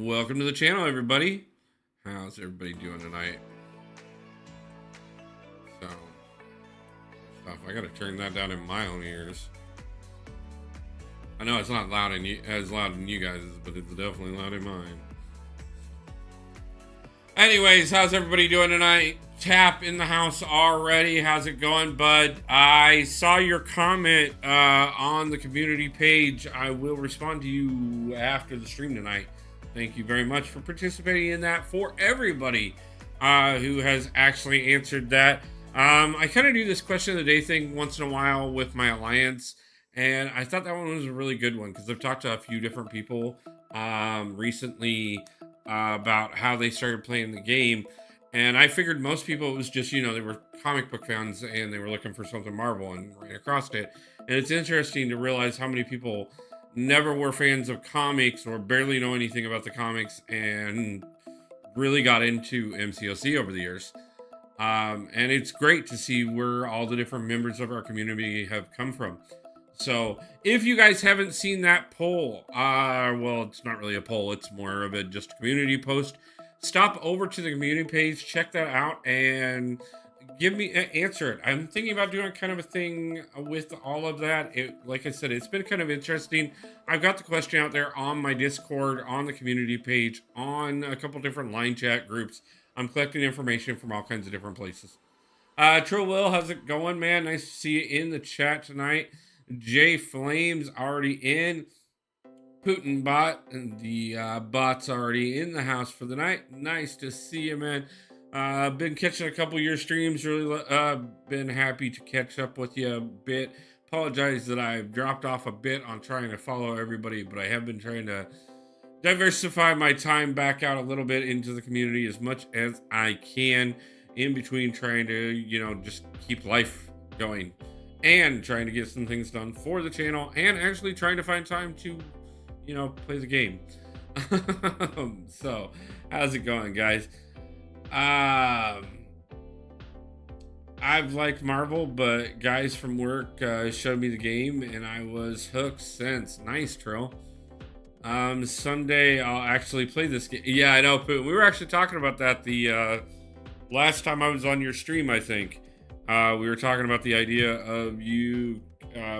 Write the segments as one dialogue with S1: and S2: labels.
S1: Welcome to the channel, everybody. How's everybody doing tonight? So, I gotta turn that down in my own ears. I know it's not loud as loud in you guys, but it's definitely loud in mine. Anyways, how's everybody doing tonight? Tap in the house already. How's it going, bud? I saw your comment on the community page. I will respond to you after the stream tonight. Thank you very much for participating in that. For everybody who has actually answered that. I kind of do this question of the day thing once in a while with my alliance, and I thought that one was a really good one because I've talked to a few different people recently about how they started playing the game, and I figured most people it was just, you know, they were comic book fans and they were looking for something Marvel and ran across it. And it's interesting to realize how many people never were fans of comics or barely know anything about the comics and really got into MCOC over the years. And it's great to see where all the different members of our community have come from. So if you guys haven't seen that poll, well, it's not really a poll, it's more of a just a community post. Stop over to the community page, check that out, and give me answer it. I'm thinking about doing kind of a thing with all of that. Like I said, it's been kind of interesting. I've got the question out there on my Discord, on the community page, on a couple different line chat groups. I'm collecting information from all kinds of different places. Trill Will, how's it going, man? Nice to see you in the chat tonight. Jay Flames already in. Putin bot, and the bot's already in the house for the night. Nice to see you, man. Been catching a couple of your streams. Really been happy to catch up with you a bit. Apologize that I've dropped off a bit on trying to follow everybody, but I have been trying to diversify my time back out a little bit into the community as much as I can, in between trying to, you know, just keep life going and trying to get some things done for the channel and actually trying to find time to, you know, play the game. So how's it going, guys? I've liked Marvel, but guys from work showed me the game and I was hooked since. Nice, Trill. Someday I'll actually play this game. Yeah, I know, but we were actually talking about that the last time I was on your stream, I think. We were talking about the idea of you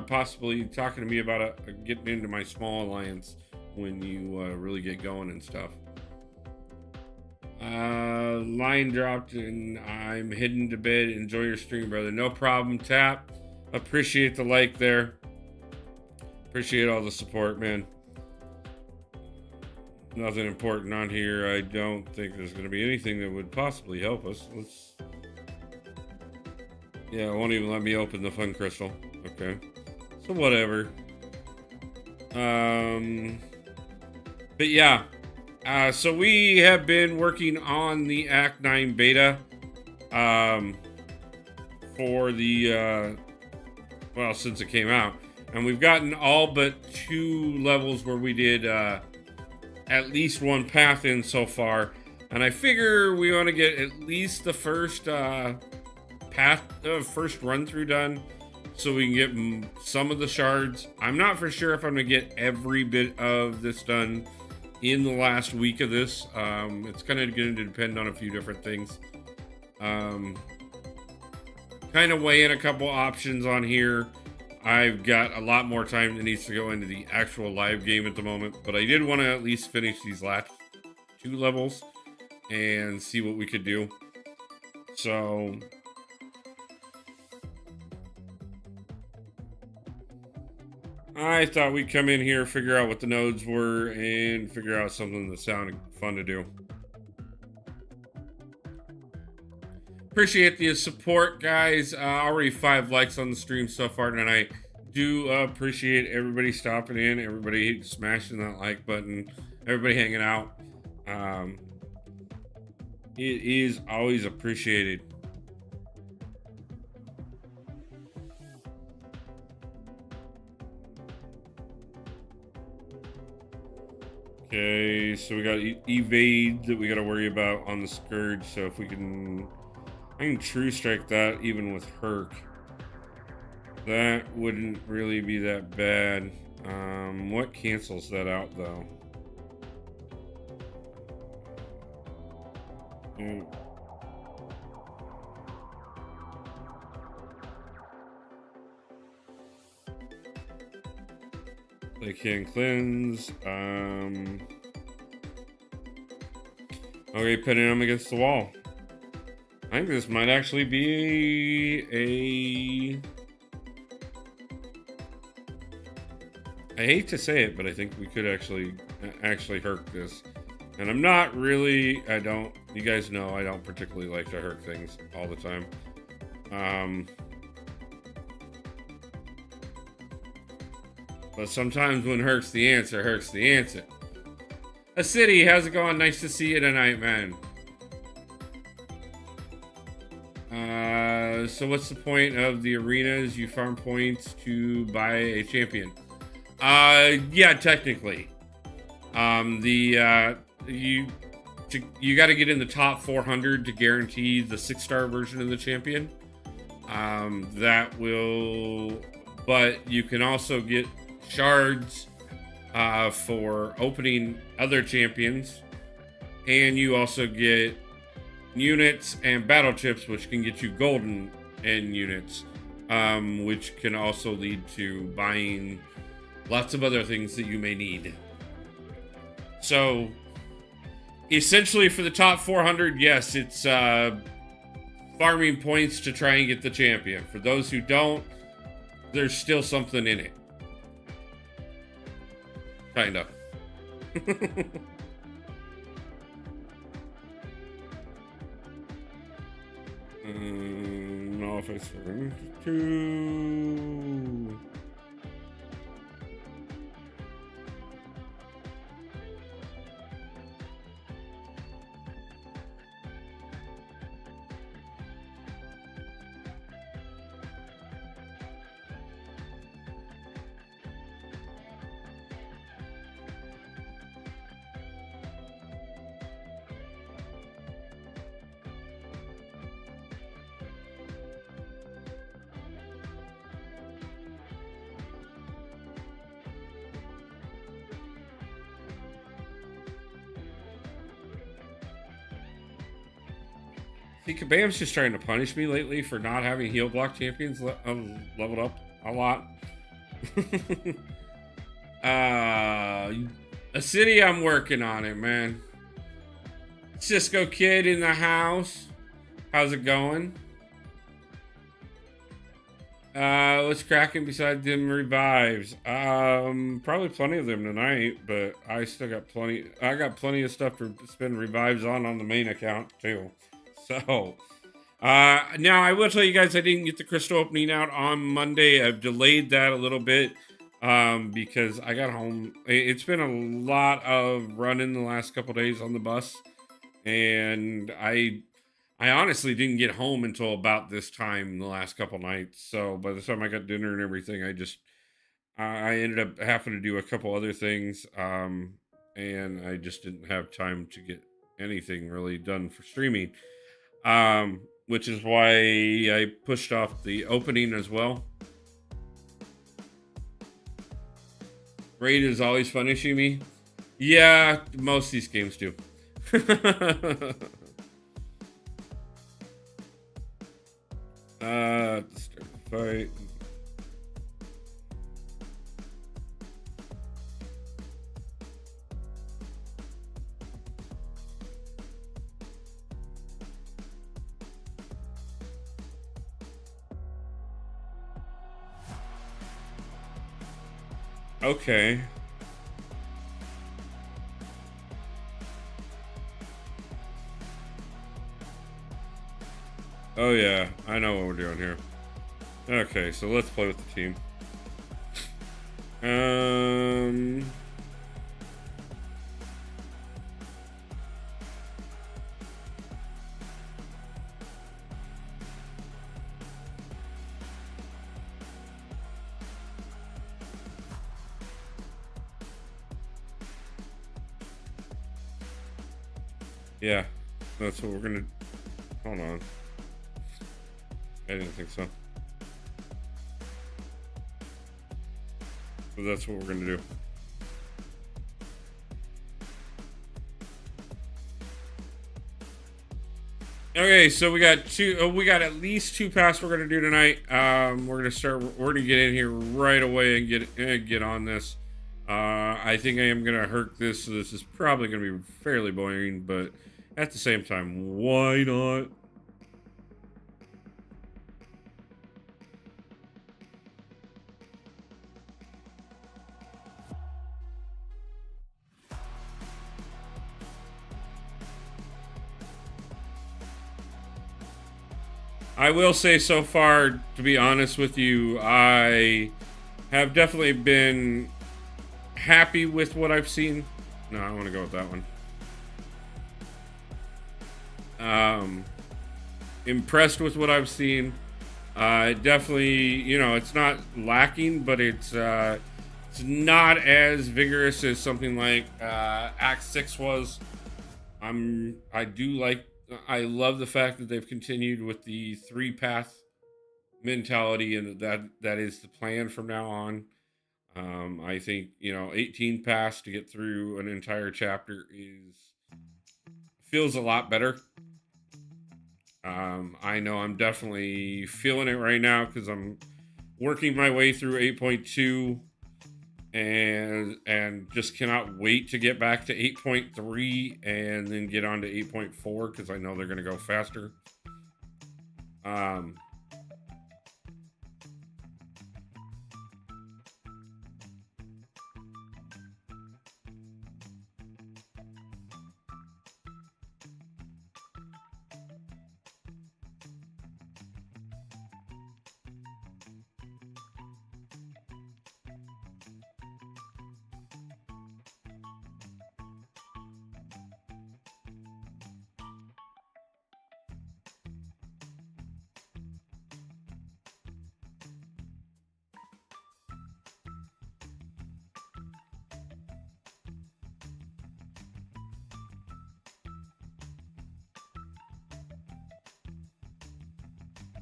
S1: possibly talking to me about getting into my small alliance when you really get going and stuff. Line dropped and I'm heading to bed. Enjoy your stream, brother. No problem, Tap. Appreciate the like there. Appreciate all the support, man. Nothing important on here. I don't think there's going to be anything that would possibly help us. Yeah, it won't even let me open the fun crystal. Okay. So whatever. But yeah. So we have been working on the Act 9 beta. For the, well, since it came out. And we've gotten all but 2 levels where we did, at least 1 path in so far, and I figure we want to get at least the first first run through done so we can get some of the shards. I'm not for sure if I'm gonna get every bit of this done in the last week of this. It's kind of going to depend on a few different things. Kind of weighing a couple options on here. I've got a lot more time that needs to go into the actual live game at the moment, but I did want to at least finish these last 2 levels and see what we could do. So I thought we'd come in here, figure out what the nodes were, and figure out something that sounded fun to do. Appreciate the support, guys. Already 5 likes on the stream so far tonight. Do appreciate everybody stopping in, everybody smashing that like button, everybody hanging out. It is always appreciated. Okay, so we got evade that we got to worry about on the Scourge. So if we can, I can True Strike that even with Herc. That wouldn't really be that bad. What cancels that out though? They can cleanse. Okay, pinning them against the wall. I think this might actually be a... I hate to say it, but I think we could actually herc this. And I'm not really, you guys know I don't particularly like to herc things all the time. But sometimes when herc's the answer, herc's the answer. A city, how's it going? Nice to see you tonight, man. So what's the point of the arenas? You farm points to buy a champion. Yeah, technically. You got to get in the top 400 to guarantee the 6-star version of the champion. But you can also get shards for opening other champions, and you also get units and battle chips, which can get you golden in units, which can also lead to buying lots of other things that you may need. So essentially for the top 400, yes, it's farming points to try and get the champion. For those who don't, there's still something in it. Kind of. No, if it's for 2. See, Kabam's just trying to punish me lately for not having heal block champions leveled up a lot. A city, I'm working on it, man. Cisco Kid in the house. How's it going? What's cracking besides them revives? Probably plenty of them tonight, but I still got plenty. I got plenty of stuff to spend revives on the main account too. So, now I will tell you guys I didn't get the crystal opening out on Monday. I've delayed that a little bit because I got home. It's been a lot of running the last couple days on the bus, and I honestly didn't get home until about this time the last couple nights. So by the time I got dinner and everything, I ended up having to do a couple other things, and I just didn't have time to get anything really done for streaming. Which is why I pushed off the opening as well. Raid is always punishing me. Yeah, most of these games do. Let's start the fight. Okay. Oh yeah, I know what we're doing here. Okay, so let's play with the team. Yeah, that's what we're gonna... Hold on. I didn't think so. But that's what we're gonna do. Okay, so we got two. We got at least 2 paths we're gonna do tonight. We're gonna start. We're gonna get in here right away and get on this. I think I am gonna herc this. So this is probably gonna be fairly boring, but at the same time, why not? I will say so far, to be honest with you, I have definitely been happy with what I've seen. No, I want to go with that one. Impressed with what I've seen. Definitely, it's not lacking, but it's not as vigorous as something like Act 6 was. I love the fact that they've continued with the 3-path mentality, and that is the plan from now on. I think 18 paths to get through an entire chapter feels a lot better. I know I'm definitely feeling it right now because I'm working my way through 8.2 and just cannot wait to get back to 8.3 and then get on to 8.4 because I know they're going to go faster.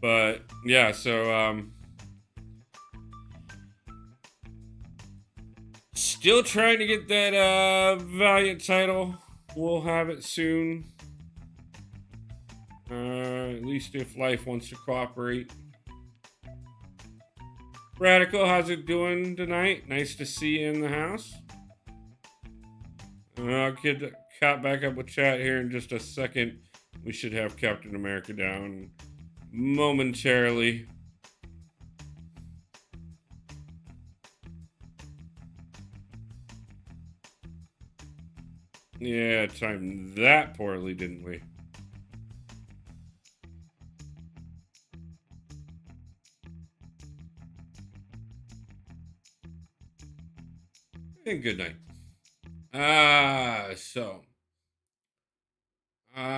S1: But yeah, so still trying to get that Valiant title. We'll have it soon. At least if life wants to cooperate. Radical, how's it doing tonight? Nice to see you in the house. I'll get caught back up with chat here in just a second. We should have Captain America down momentarily. Yeah, timed that poorly, didn't we? And good night.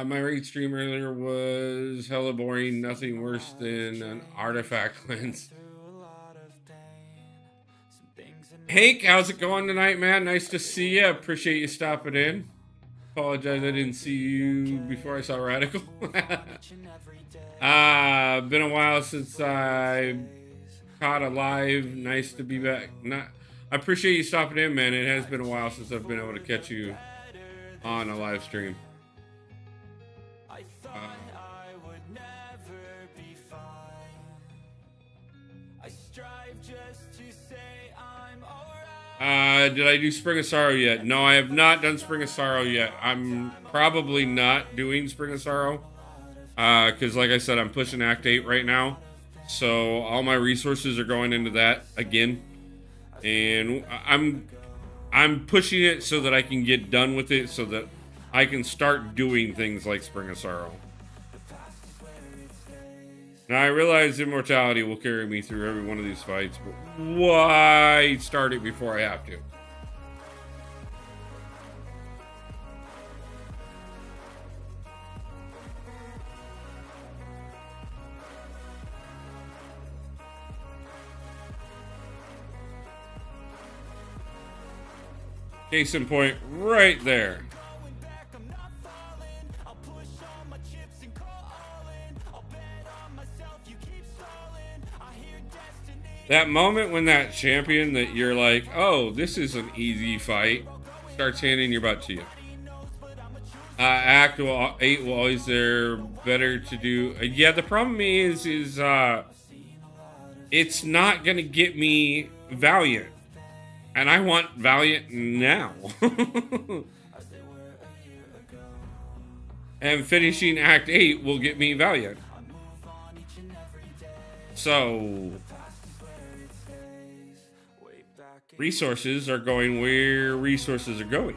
S1: My raid stream earlier was hella boring. Nothing worse than an artifact cleanse. Hank, how's it going tonight, man? Nice to see you. Appreciate you stopping in. Apologize I didn't see you before I saw Radical. Been a while since I caught a live. Nice to be back. I appreciate you stopping in, man. It has been a while since I've been able to catch you on a live stream. Did I do Spring of Sorrow yet? No, I have not done Spring of Sorrow yet. I'm probably not doing Spring of Sorrow. Because like I said, I'm pushing Act 8 right now. So all my resources are going into that again. And I'm pushing it so that I can get done with it so that I can start doing things like Spring of Sorrow. Now I realize immortality will carry me through every one of these fights, but why start it before I have to? Case in point, right there. That moment when that champion that you're like, oh, this is an easy fight, starts handing your butt to you. Act 8 will always there better to do. Yeah, the problem is it's not gonna get me Valiant, and I want Valiant now. And finishing Act 8 will get me Valiant. So resources are going where resources are going.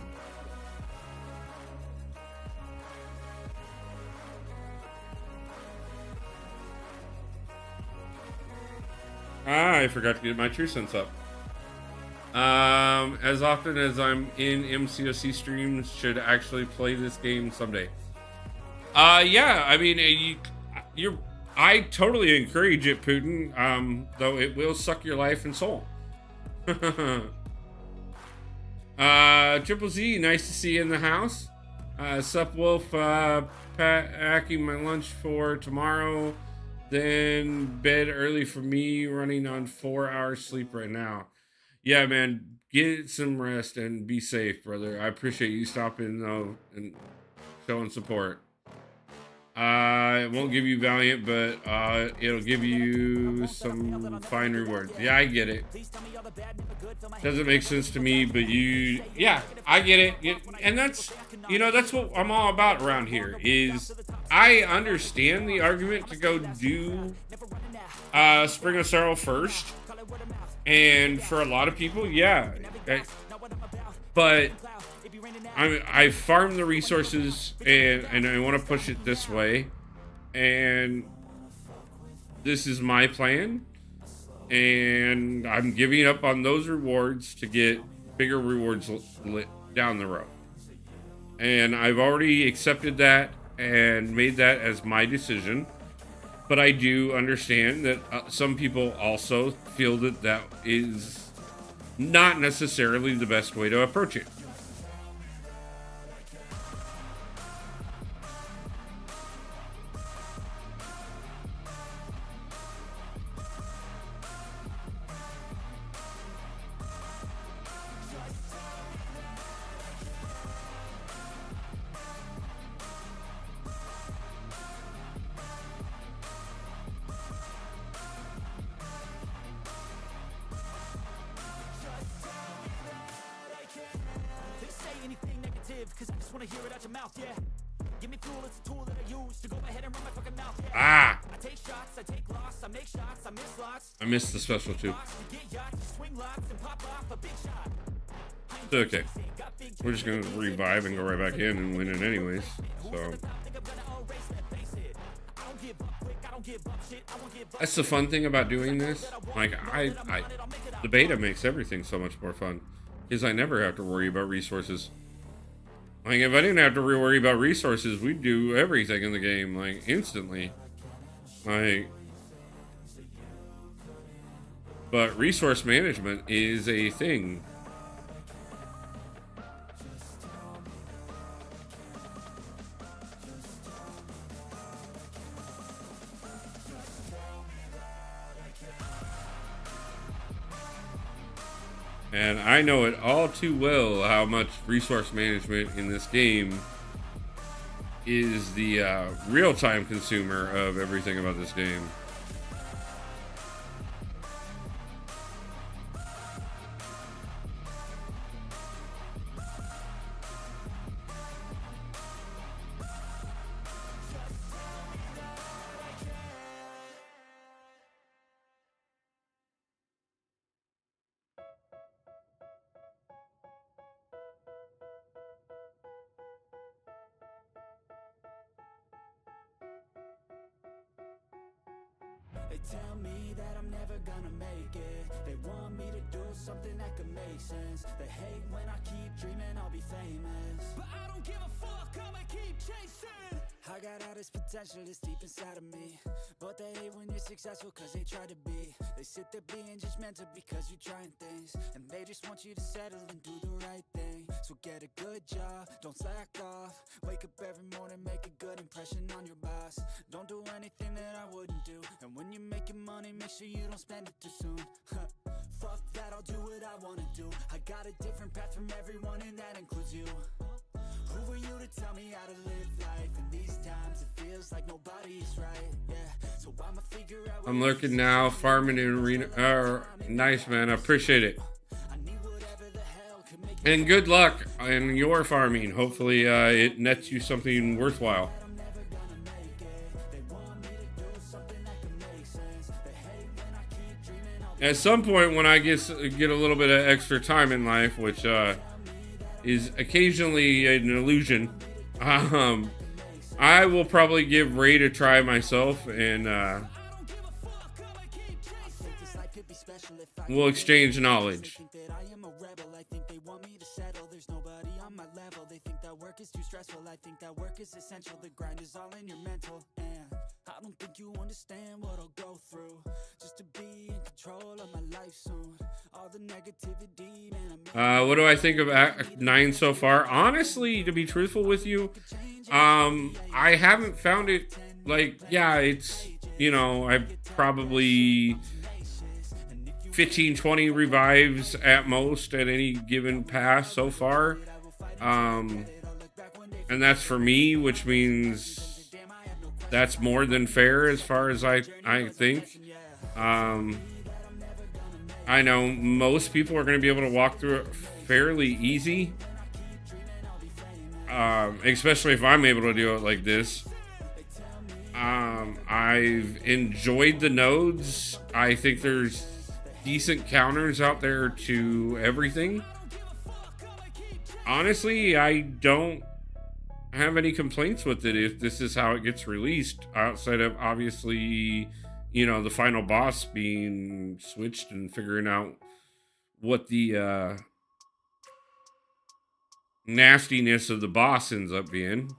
S1: I forgot to get my True Sense up. As often as I'm in MCOC streams, should actually play this game someday. Yeah, I mean, I totally encourage it, Putin. Though it will suck your life and soul. Triple Z, nice to see you in the house. Sup Wolf, packing my lunch for tomorrow. Then bed early for me, running on 4 hours sleep right now. Yeah, man, get some rest and be safe, brother. I appreciate you stopping though and showing support. It won't give you Valiant, but it'll give you some fine rewards. Yeah, I get it. Doesn't make sense to me, but yeah, I get it. And that's what I'm all about around here. Is I understand the argument to go do Spring of Sorrow first, and for a lot of people, yeah, but I farm the resources and I want to push it this way, and this is my plan, and I'm giving up on those rewards to get bigger rewards down the road, and I've already accepted that and made that as my decision. But I do understand that some people also feel that that is not necessarily the best way to approach it. Ah! I missed the special too. It's okay. We're just gonna revive and go right back in and win it anyways. So that's the fun thing about doing this. Like the beta makes everything so much more fun because I never have to worry about resources. Like, if I didn't have to worry about resources, we'd do everything in the game, like, instantly. Like, but resource management is a thing. And I know it all too well how much resource management in this game is the real-time consumer of everything about this game.
S2: They tell me that I'm never gonna make it. They want me to do something that could make sense. They hate when I keep dreaming I'll be famous, but I don't give a fuck, I'ma keep chasing. I got all this potential that's deep inside of me, but they hate when you're successful cause they try to be. They sit there being judgmental because you're trying things, and they just want you to settle and do the right thing. So get a good job, don't slack off. Wake up every morning, make a good impression on your boss. Don't do anything that I wouldn't do, and when you're making money, make sure you don't spend it too soon. Fuck that, I'll do what I wanna do. I got a different path from everyone and that includes you. Who are you to tell me how to live life? In these times it feels like nobody's right. Yeah, so I'ma figure out.
S1: I'm lurking now, farming in arena. Nice, man. I appreciate it. And good luck in your farming. Hopefully, it nets you something worthwhile. At some point, when I get a little bit of extra time in life, which is occasionally an illusion, I will probably give Raid a try myself, and we'll exchange knowledge.
S2: I think that work is essential. The grind is all in your mental, and I don't think you understand what I'll go through just to be in control of my life soon. All the negativity, man.
S1: What do I think of Act 9 so far? Honestly, to be truthful with you, I haven't found it, like, yeah, it's, you know, I probably 15-20 revives at most at any given pass so far. And that's for me, which means that's more than fair as far as I think. I know most people are going to be able to walk through it fairly easy, especially if I'm able to do it like this. I've enjoyed the nodes. I think there's decent counters out there to everything. Honestly, I don't have any complaints with it if this is how it gets released, outside of obviously, you know, the final boss being switched and figuring out what the nastiness of the boss ends up being.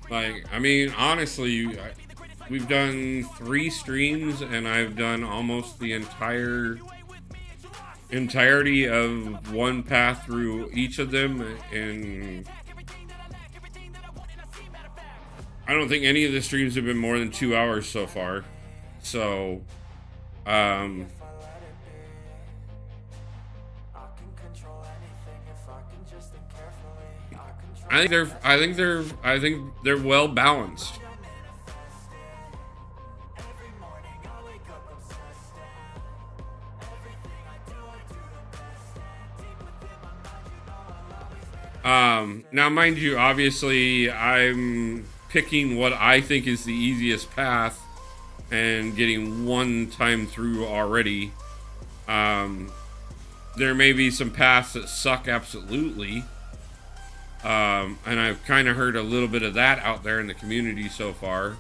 S1: Like, I mean, honestly, we've done 3 streams, and I've done almost the entirety of one path through each of them, and I don't think any of the streams have been more than 2 hours so far. So, I think they're well balanced. Now, mind you, obviously, I'm picking what I think is the easiest path and getting one time through already. There may be some paths that suck absolutely. And I've kind of heard a little bit of that out there in the community so far.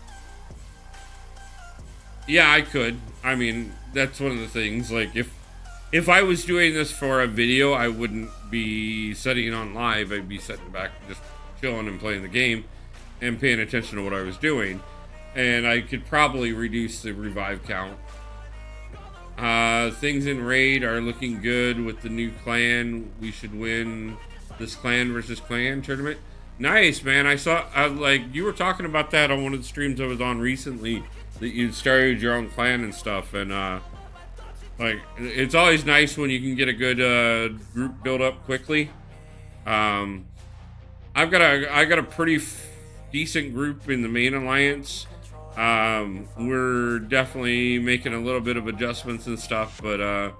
S1: Yeah, I could. I mean, that's one of the things. Like, if I was doing this for a video, I wouldn't be setting it on live. I'd be sitting back, just chilling and playing the game and paying attention to what I was doing. And I could probably reduce the revive count. Things in Raid are looking good with the new clan. We should win this clan versus clan tournament. Nice, man. I saw, like, you were talking about that on one of the streams I was on recently, that you started your own clan and stuff, and like, it's always nice when you can get a good group build up quickly. I got a pretty decent group in the main alliance. We're definitely making a little bit of adjustments and stuff, but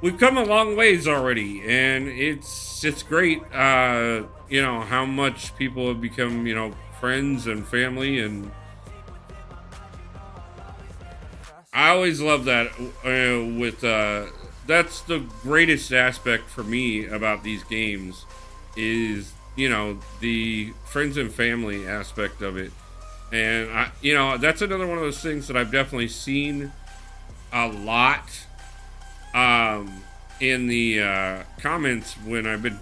S1: we've come a long ways already, and it's great. You know how much people have become, you know, friends and family, and I always love that. That's the greatest aspect for me about these games, is, you know, the friends and family aspect of it. And you know, that's another one of those things that I've definitely seen a lot in the comments when I've been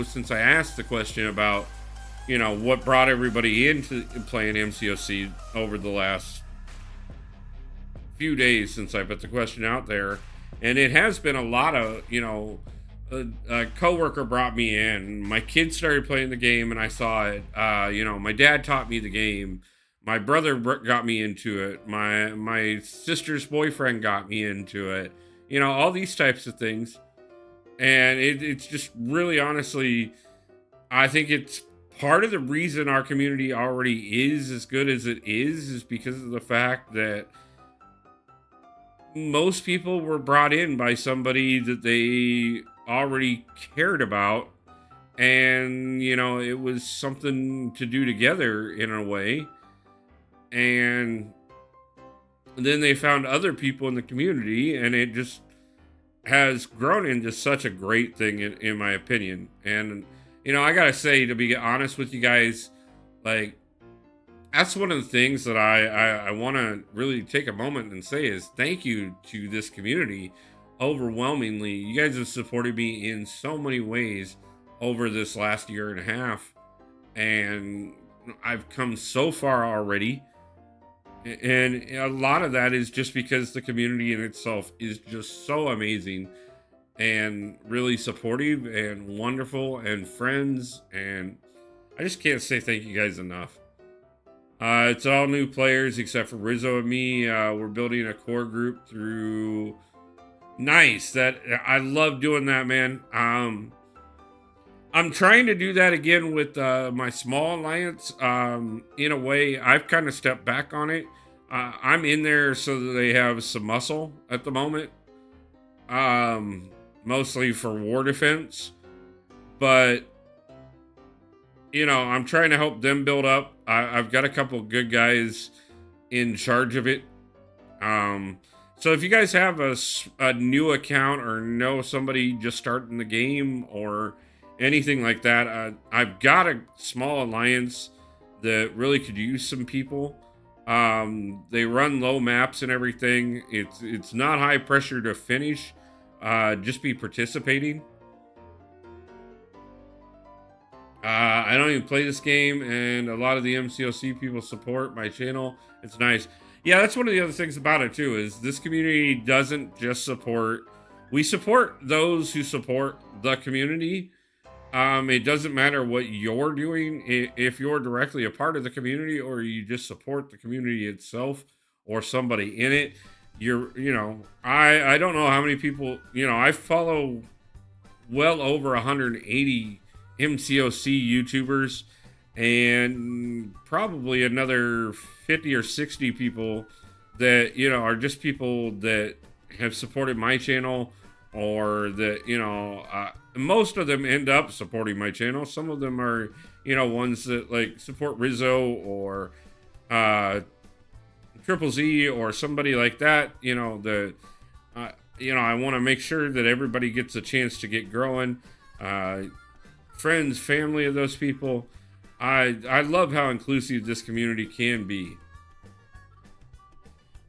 S1: since I asked the question about, you know, what brought everybody into playing MCOC over the last few days since I put the question out there. And it has been a lot of, you know, a coworker brought me in. My kids started playing the game, and I saw it. My dad taught me the game. My brother got me into it. My sister's boyfriend got me into it. All these types of things, and it's just really, honestly, I think it's part of the reason our community already is as good as it is because of the fact that most people were brought in by somebody that they already cared about, and it was something to do together in a way. And then they found other people in the community, and it just has grown into such a great thing, in my opinion. And I gotta say, to be honest with you guys, like, that's one of the things that I want to really take a moment and say is thank you to this community. Overwhelmingly, you guys have supported me in so many ways over this last year and a half, and I've come so far already. And a lot of that is just because the community in itself is just so amazing and really supportive and wonderful and friends. And I just can't say thank you guys enough. It's all new players except for Rizzo and me. We're building a core group through Nice. I love doing that, man. I'm trying to do that again with my small alliance. In a way, I've kind of stepped back on it. I'm in there so that they have some muscle at the moment. Mostly for war defense. But, I'm trying to help them build up. I've got a couple good guys in charge of it. So if you guys have a new account or know somebody just starting the game or anything like that, I've got a small alliance that really could use some people. They run low maps and everything. It's not high pressure to finish. Just be participating. I don't even play this game, and a lot of the MCOC people support my channel. It's nice. Yeah, that's one of the other things about it too, is this community doesn't just support. We support those who support the community. It doesn't matter what you're doing, if you're directly a part of the community or you just support the community itself or somebody in it. I don't know how many people, I follow well over 180 MCOC YouTubers and probably another 50 or 60 people that, are just people that have supported my channel, or that, most of them end up supporting my channel. Some of them are, ones that like support Rizzo or Triple Z or somebody like that, I want to make sure that everybody gets a chance to get growing. Friends, family of those people. I love how inclusive this community can be.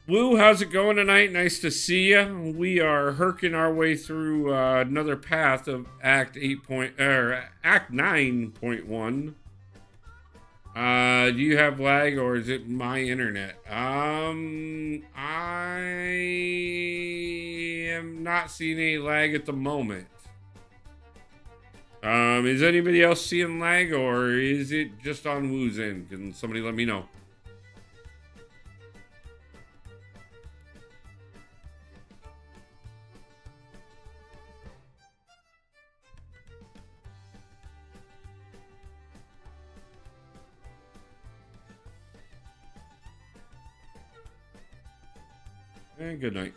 S1: Woo, how's it going tonight? Nice to see you. We are herking our way through another path of Act 9.1. Do you have lag or is it my internet? I am not seeing any lag at the moment. Is anybody else seeing lag, or is it just on Woo's end? Can somebody let me know? And good night.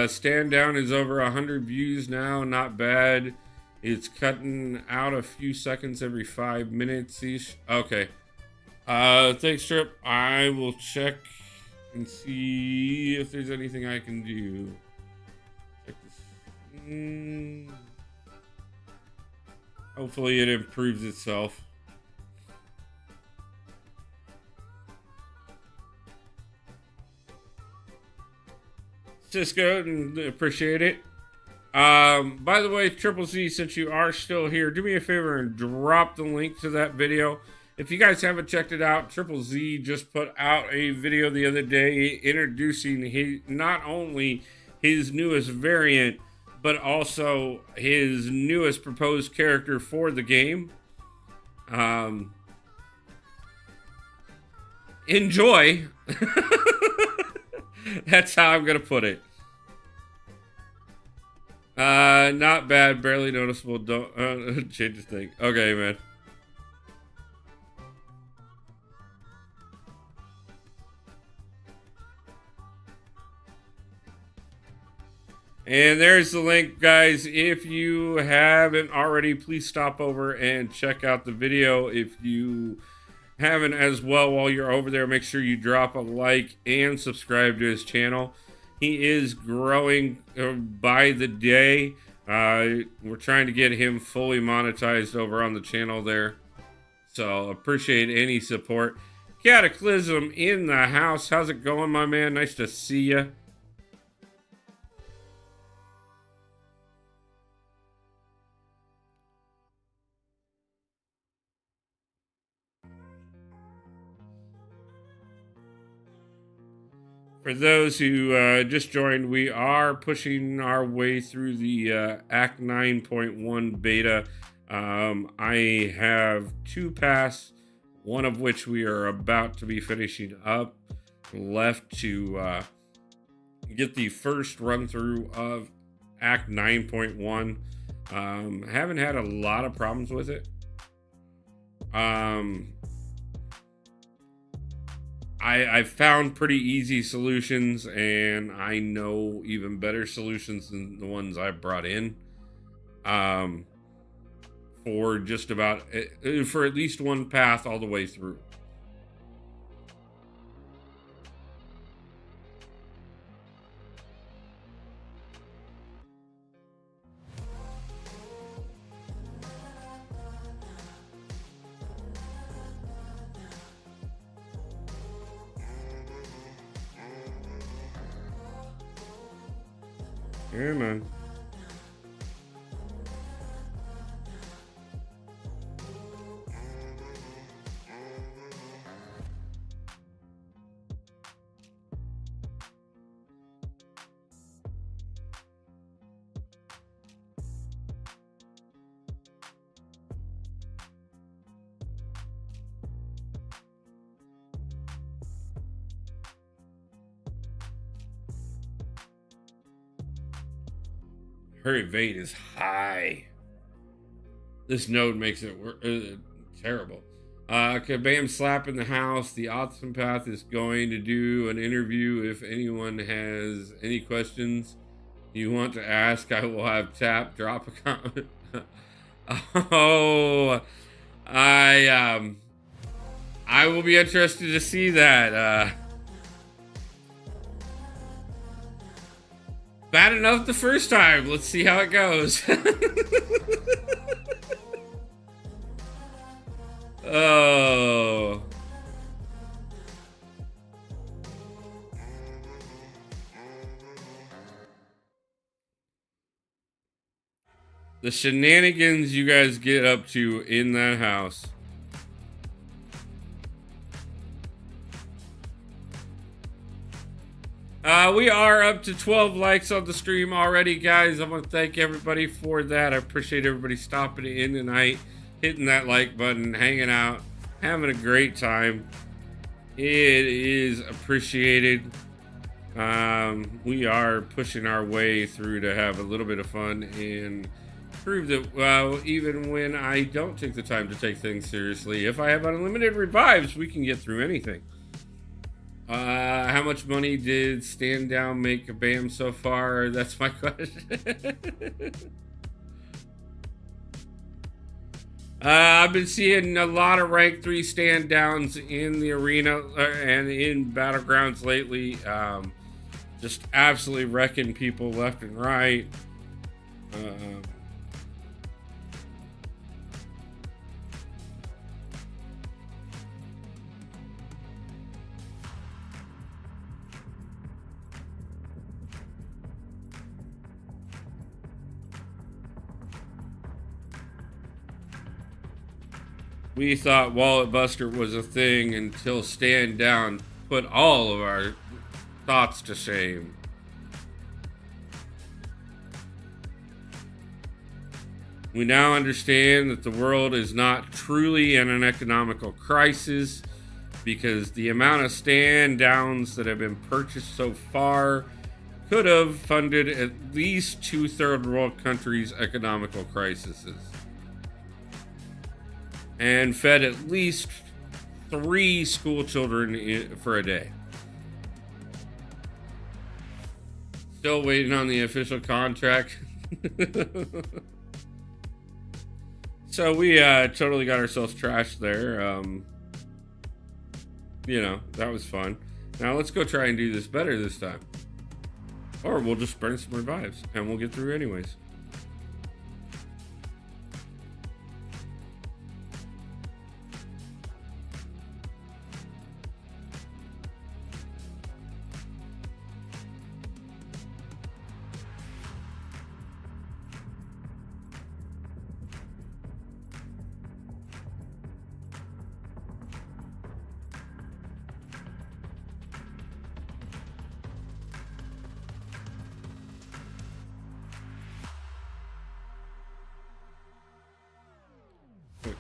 S1: Stand Down is over 100 views now. Not bad. It's cutting out a few seconds every 5 minutes each. Okay. Thanks, Trip. I will check and see if there's anything I can do. Check this. Hopefully it improves itself. Cisco, and appreciate it. By the way, Triple Z, since you are still here, do me a favor and drop the link to that video. If you guys haven't checked it out, Triple Z just put out a video the other day introducing not only his newest variant, but also his newest proposed character for the game. Enjoy. That's how I'm gonna put it. Not bad, barely noticeable. Don't change the thing. Okay, man. And there's the link, guys. If you haven't already, please stop over and check out the video. If you haven't as well, while you're over there, make sure you drop a like and subscribe to his channel. He is growing by the day. We're trying to get him fully monetized over on the channel there. So appreciate any support. Cataclysm in the house. How's it going, my man? Nice to see you. For those who just joined, we are pushing our way through the Act 9.1 beta. I have 2 paths, one of which we are about to be finishing up, left to get the first run through of Act 9.1. Haven't had a lot of problems with it. I found pretty easy solutions, and I know even better solutions than the ones I brought in. For just about, for at least one path all the way through. Yeah, man. Her evade is high. This node makes it terrible. Kabam slap in the house. The Awesome Path is going to do an interview. If anyone has any questions you want to ask, I will have Tap drop a comment. Oh, I will be interested to see that. Bad enough the first time. Let's see how it goes. Oh. The shenanigans you guys get up to in that house. We are up to 12 likes on the stream already, guys. I want to thank everybody for that. I appreciate everybody stopping in tonight, hitting that like button, hanging out, having a great time. It is appreciated. We are pushing our way through to have a little bit of fun and prove that, well, even when I don't take the time to take things seriously, if I have unlimited revives, we can get through anything. How much money did Stand Down make a BAM so far? That's my question. I've been seeing a lot of rank 3 stand downs in the arena and in battlegrounds lately. Just absolutely wrecking people left and right. We thought Wallet Buster was a thing until Stand Down put all of our thoughts to shame. We now understand that the world is not truly in an economical crisis because the amount of stand downs that have been purchased so far could have funded at least 2 third world countries' economical crises and fed at least 3 school children for a day. Still waiting on the official contract. So we totally got ourselves trashed there. You know, that was fun. Now let's go try and do this better this time. Or we'll just burn some revives and we'll get through anyways.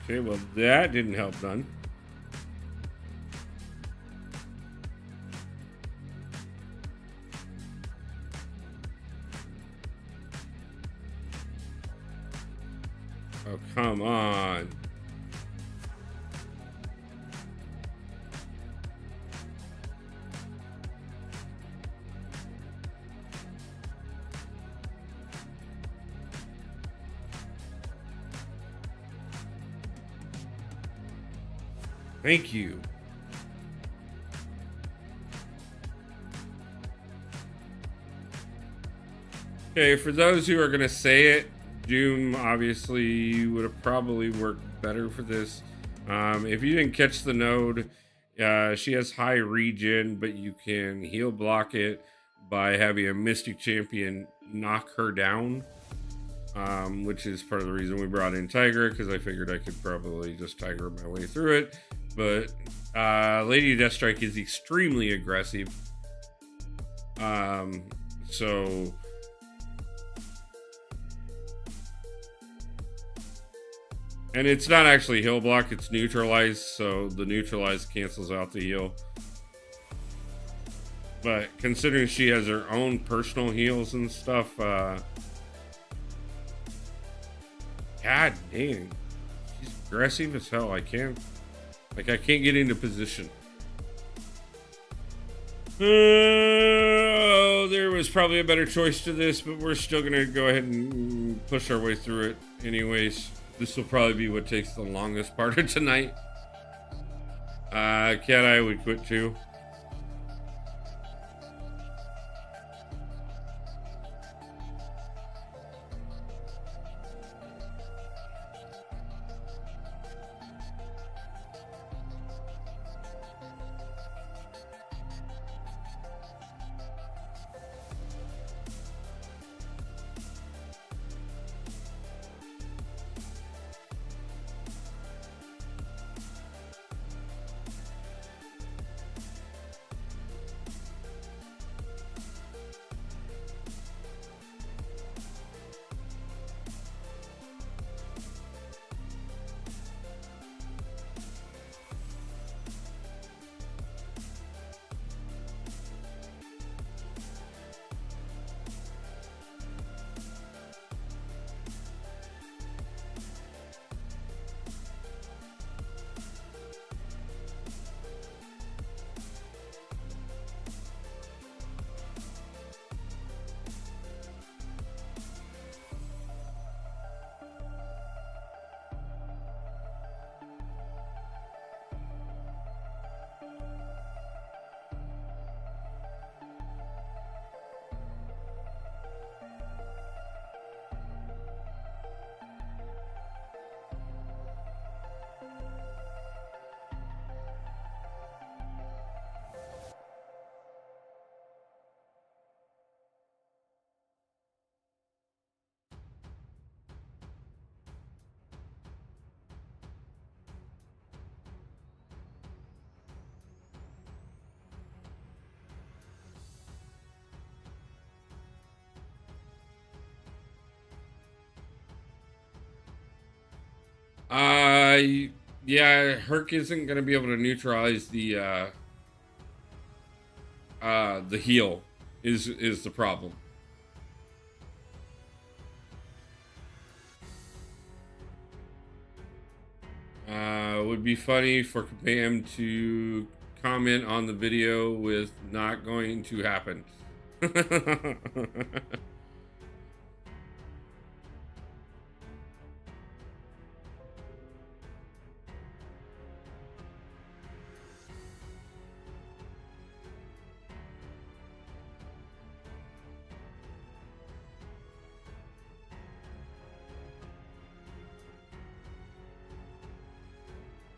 S1: Okay, well, that didn't help none. Oh, come on. Thank you. Okay, for those who are going to say it, Doom obviously would have probably worked better for this. If you didn't catch the node, she has high regen, but you can heal block it by having a Mystic Champion knock her down. Which is part of the reason we brought in Tiger, because I figured I could probably just Tiger my way through it. But Lady Deathstrike is extremely aggressive. So and it's not actually heal block, it's neutralized, so the neutralized cancels out the heal. But considering she has her own personal heals and stuff, god dang, she's aggressive as hell. I can't get into position. Oh, there was probably a better choice to this, but we're still gonna go ahead and push our way through it anyways. This will probably be what takes the longest part of tonight. Cat Eye would quit too. Yeah, Herc isn't gonna be able to neutralize the heal is the problem. It would be funny for Kabam to comment on the video with not going to happen.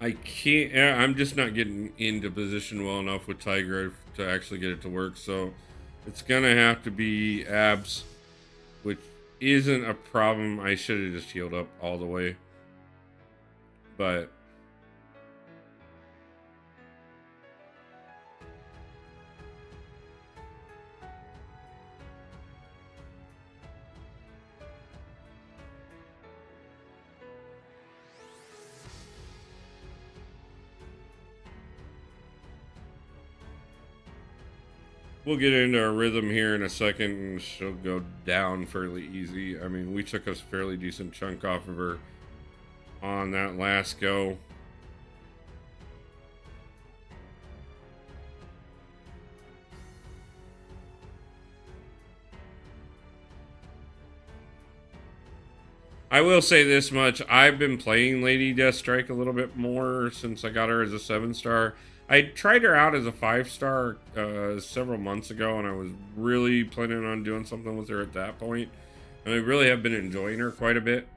S1: I can't. I'm just not getting into position well enough with Tiger to actually get it to work. So it's gonna have to be abs, which isn't a problem. I should have just healed up all the way, but we'll get into our rhythm here in a second, and she'll go down fairly easy. I mean, we took a fairly decent chunk off of her on that last go. I will say this much. I've been playing Lady Deathstrike a little bit more since I got her as a 7-star. I tried her out as a 5-star several months ago, and I was really planning on doing something with her at that point. And I really have been enjoying her quite a bit.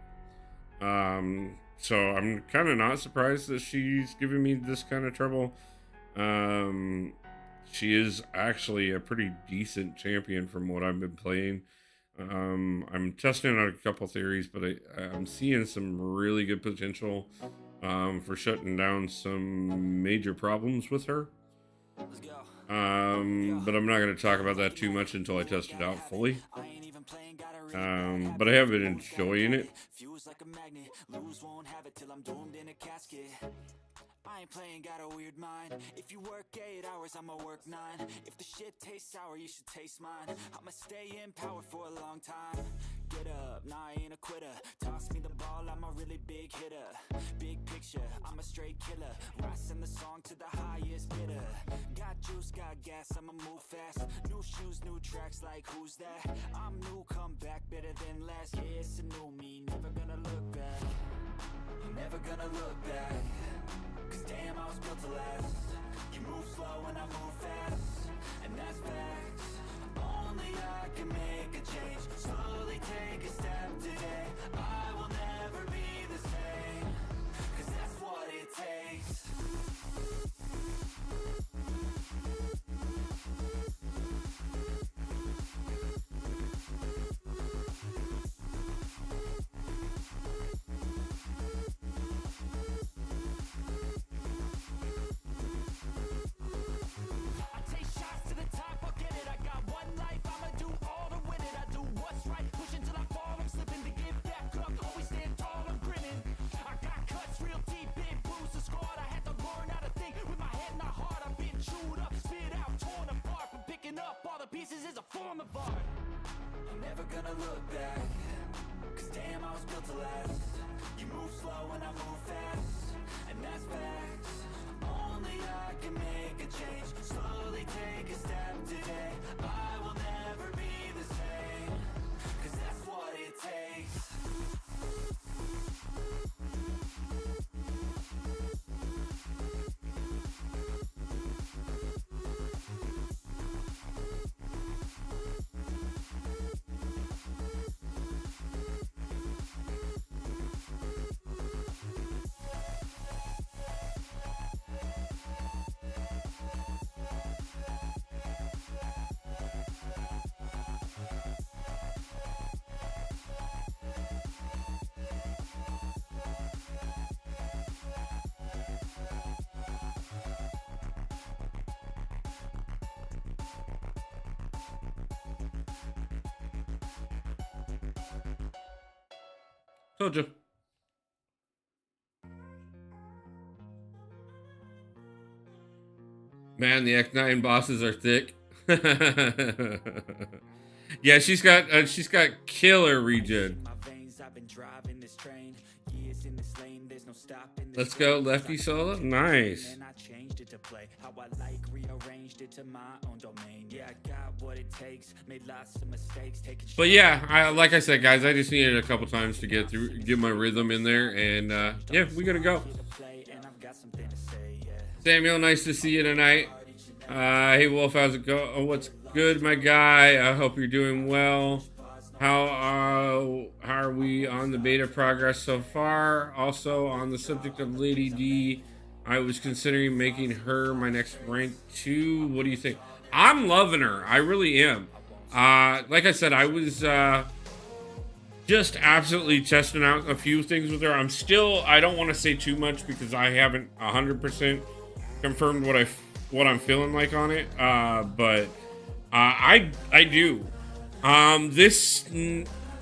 S1: So I'm kind of not surprised that she's giving me this kind of trouble. She is actually a pretty decent champion from what I've been playing. I'm testing out a couple theories, but I'm seeing some really good potential for shutting down some major problems with her. But I'm not going to talk about that too much until I test it out fully. But I have been enjoying it.
S2: I ain't playing, got a weird mind. If you work 8 hours, I'ma work 9. If the shit tastes sour, you should taste mine. I'ma stay in power for a long time. Get up, nah, I ain't a quitter. Toss me the ball, I'm a really big hitter. Big picture, I'm a straight killer. Rising the song to the highest bidder. Got juice, got gas, I'ma move fast. New shoes, new tracks, like who's that? I'm new, come back better than last. Yeah, it's a new me, never gonna look back. Never gonna look back. Cause damn, I was built to last. You move slow and I move fast, and that's facts. Only I can make a change. Slowly take a step today. I will never be the same. Cause that's what it takes. Pieces is a form of art. I'm never gonna look back. Cause damn, I was built to last. You move slow and I move fast, and that's facts. Only I can make a change. Slowly take a step today. I will never be the same. Cause that's what it takes.
S1: Told you. Man, the X9 bosses are thick. Yeah, she's got killer regen. Let's go, lefty solo. Nice. But yeah, like I said, guys, I just needed a couple times to get my rhythm in there, and yeah, we gotta go. Samuel, nice to see you tonight. Hey Wolf, how's it go? Oh, what's good, my guy? I hope you're doing well. How are we on the beta progress so far? Also, on the subject of Lady D, I was considering making her my next rank 2. What do you think? I'm loving her. I really am. Like I said, I was just absolutely testing out a few things with her. I don't want to say too much because I haven't 100% confirmed what I'm feeling like on it. But I do.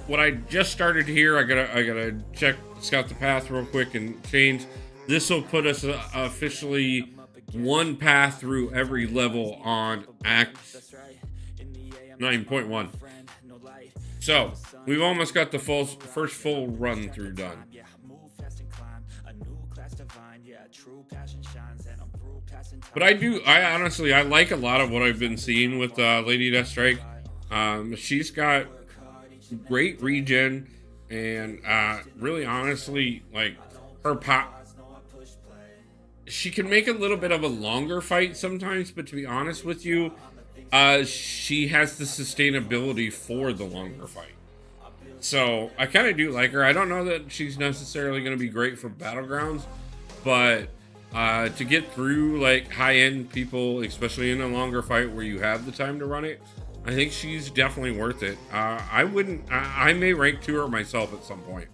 S1: What I just started here, I gotta scout the path real quick and change. This will put us officially one path through every level on Act 9.1. So we've almost got the first full run through done. But I honestly like a lot of what I've been seeing with Lady Deathstrike. She's got great regen, and really honestly, like, her pop, she can make a little bit of a longer fight sometimes, but to be honest with you, she has the sustainability for the longer fight. So I kind of do like her. I don't know that she's necessarily going to be great for Battlegrounds, but to get through like high-end people, especially in a longer fight where you have the time to run it, I think she's definitely worth it. I may rank 2 her myself at some point.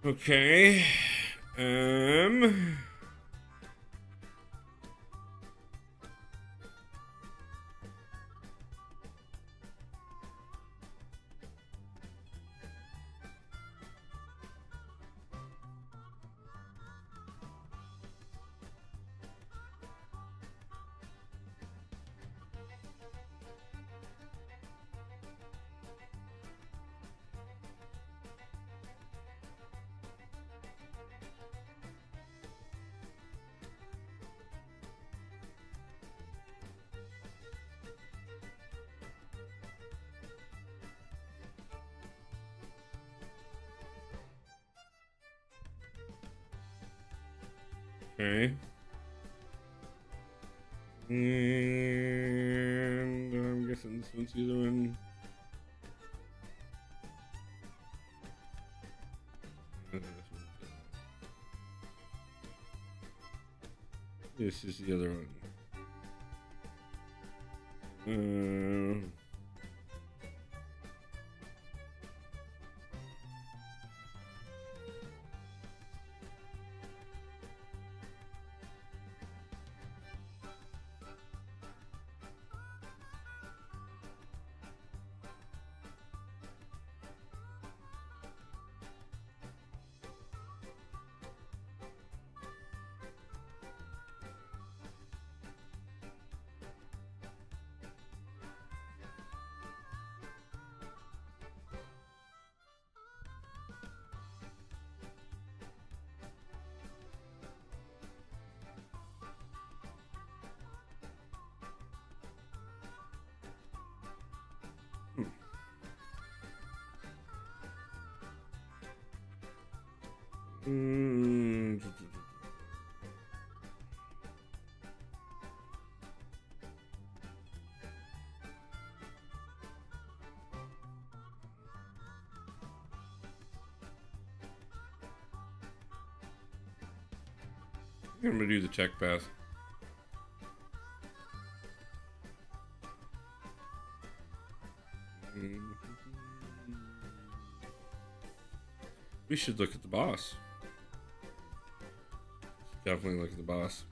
S1: Okay. Okay. And I'm guessing this one's the other one. This is the other one. I'm gonna do the tech path. We should look at the boss. Definitely look at the boss.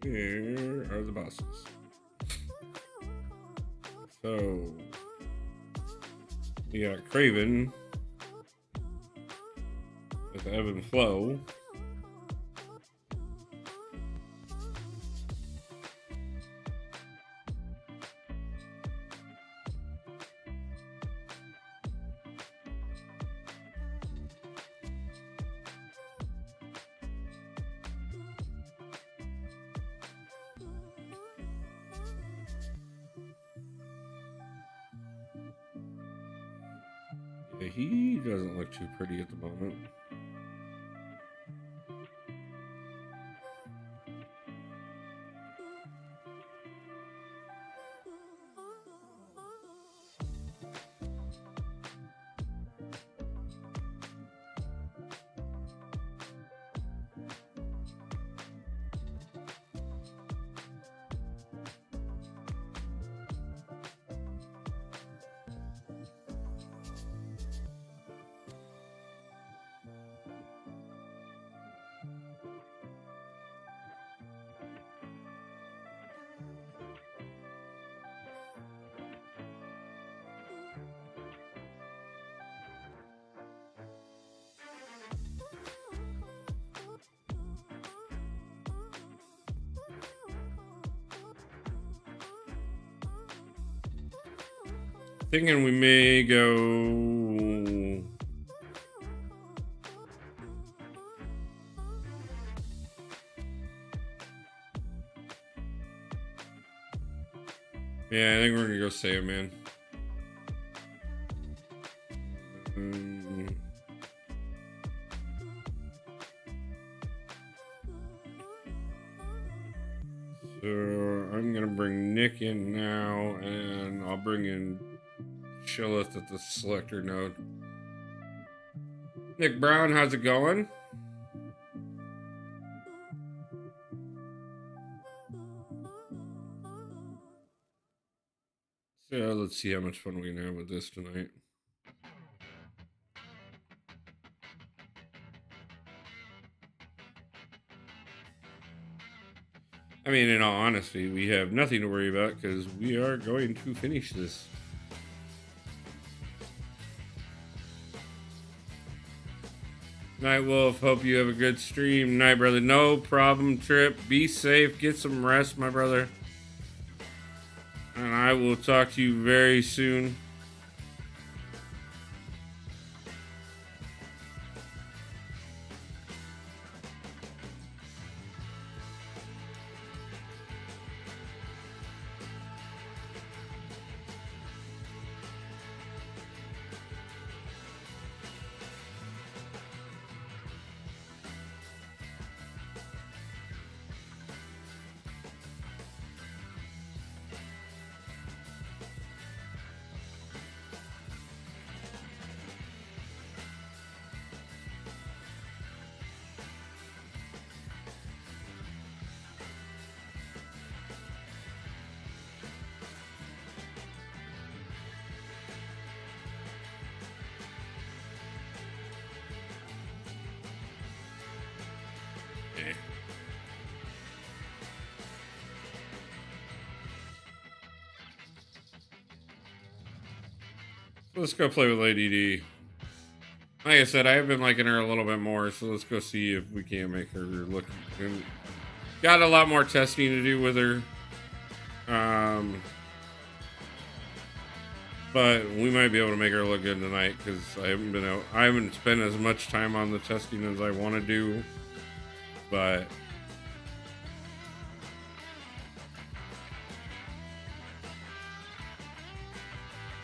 S1: Here are the bosses. So we got Craven with Ebb and Flow. Yeah, he doesn't look too pretty at the moment. Thinking we may go. Yeah, I think we're gonna go save, man. So I'm gonna bring Nick in now, and I'll bring in Shillith at the selector node. Nick Brown, how's it going? So let's see how much fun we can have with this tonight. I mean, in all honesty, we have nothing to worry about because we are going to finish this. Night Wolf, hope you have a good stream. Night, brother. No problem, Trip. Be safe. Get some rest, my brother. And I will talk to you very soon. Let's go play with Lady D. Like I said, I have been liking her a little bit more, so let's go see if we can't make her look. Got a lot more testing to do with her. But we might be able to make her look good tonight because I haven't spent as much time on the testing as I want to do. but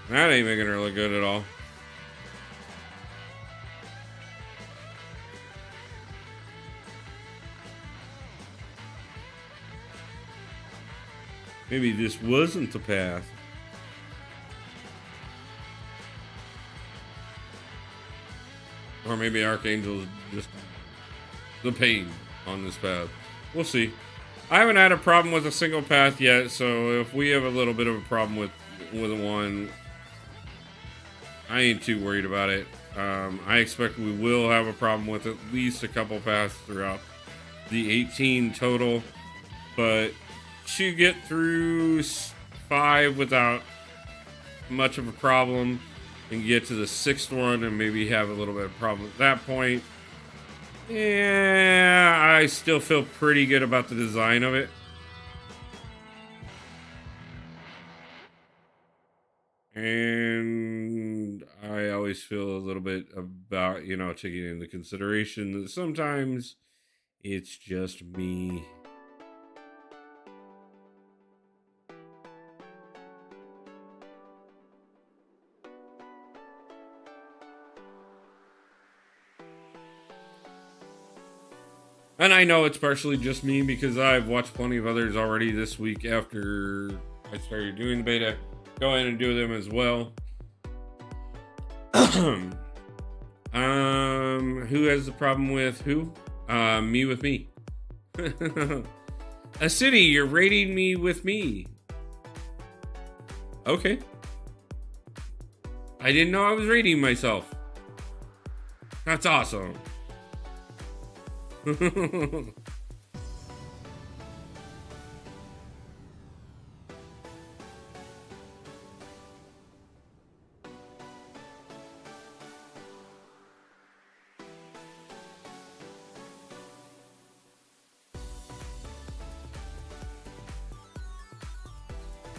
S1: that ain't making her look good at all. Maybe this wasn't the path. Or maybe Archangel's just the pain on this path. We'll see. I haven't had a problem with a single path yet, so if we have a little bit of a problem with one, I ain't too worried about it. I expect we will have a problem with at least a couple paths throughout the 18 total, but should get through 5 without much of a problem and get to the 6th one and maybe have a little bit of problem at that point. Yeah, I still feel pretty good about the design of it. And I always feel a little bit about, taking into consideration that sometimes it's just me. And I know it's partially just me because I've watched plenty of others already this week after I started doing the beta. Go ahead and do them as well. Who has the problem with who? Me with me. A city, you're rating me with me. Okay. I didn't know I was rating myself. That's awesome.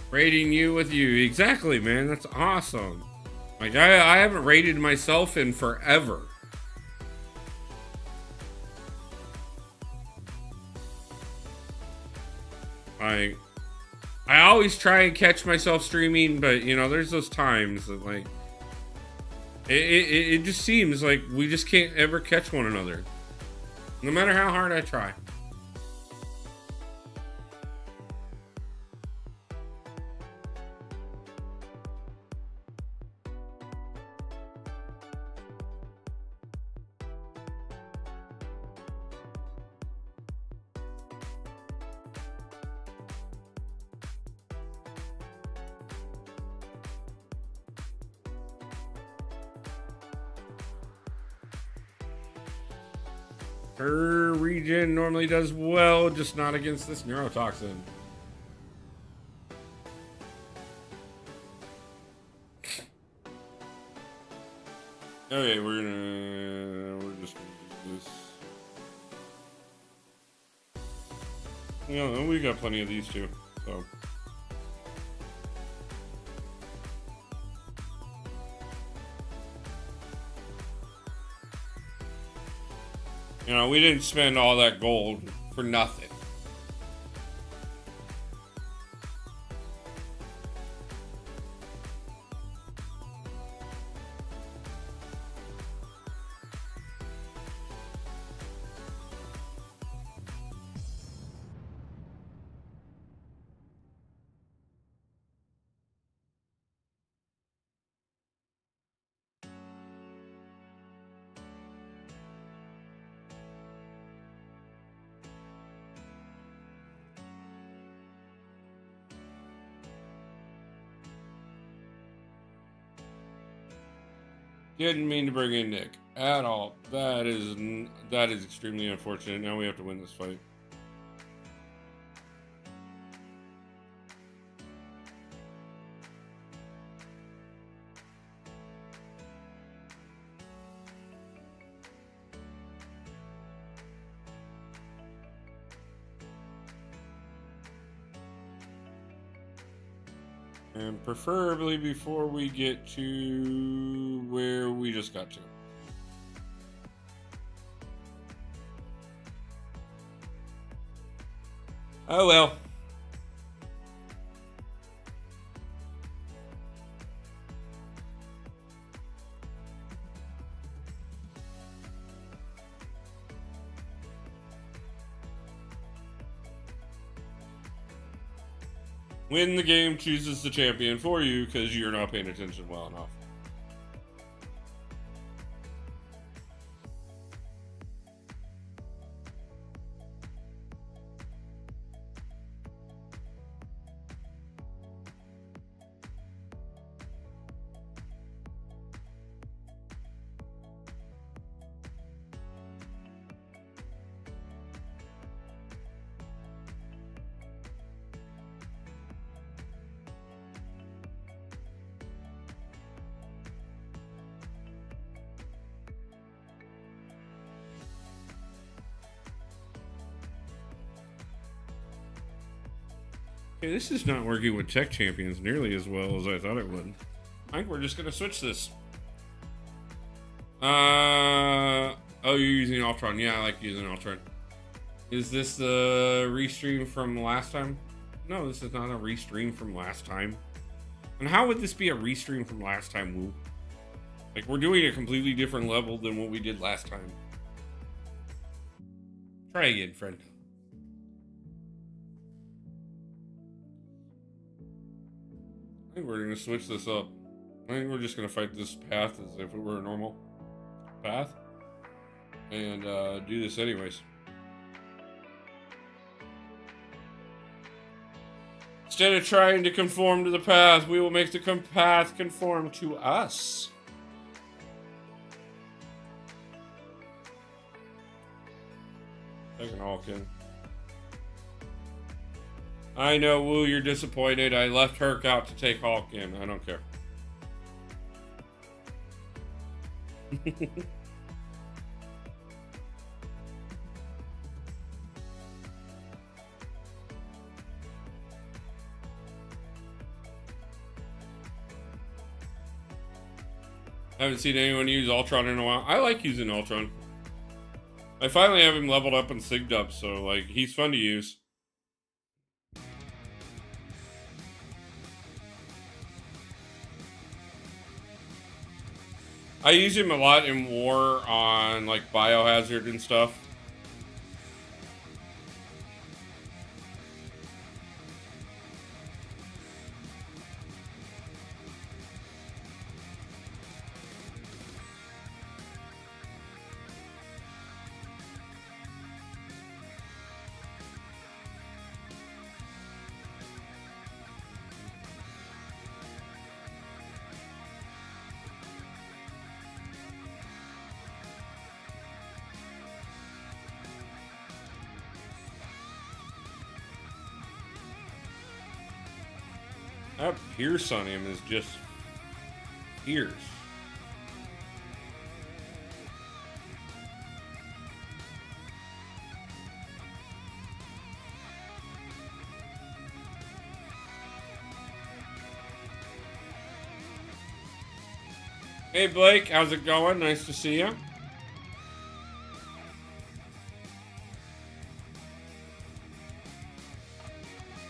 S1: Rating you with you. Exactly, man. That's awesome. Like, I haven't rated myself in forever. I always try and catch myself streaming, but there's those times that like it just seems like we just can't ever catch one another, no matter how hard I try. Her region normally does well, just not against this neurotoxin. Okay, we're just gonna do this. We got plenty of these too, so. We didn't spend all that gold for nothing. Didn't mean to bring in Nick at all. That is extremely unfortunate. Now we have to win this fight. And preferably before we get to where we just got to. Oh well. When the game chooses the champion for you because you're not paying attention well enough. Okay, this is not working with tech champions nearly as well as I thought it would. I think we're just gonna switch this. Oh, you're using Ultron. Yeah, I like using Ultron. Is this the restream from last time? No, this is not a restream from last time. And how would this be a restream from last time, Woo? Like, we're doing a completely different level than what we did last time. Try again, friend. I think we're gonna switch this up. I think we're just gonna fight this path as if it were a normal path. And do this anyways. Instead of trying to conform to the path, we will make the path conform to us. Taking Hawkin. I know, Woo, you're disappointed. I left Herc out to take Hulk in. I don't care. I haven't seen anyone use Ultron in a while. I like using Ultron. I finally have him leveled up and sigged up, so like he's fun to use. I use him a lot in war on like Biohazard and stuff. That Pierce on him is just fierce. Hey Blake, how's it going? Nice to see you.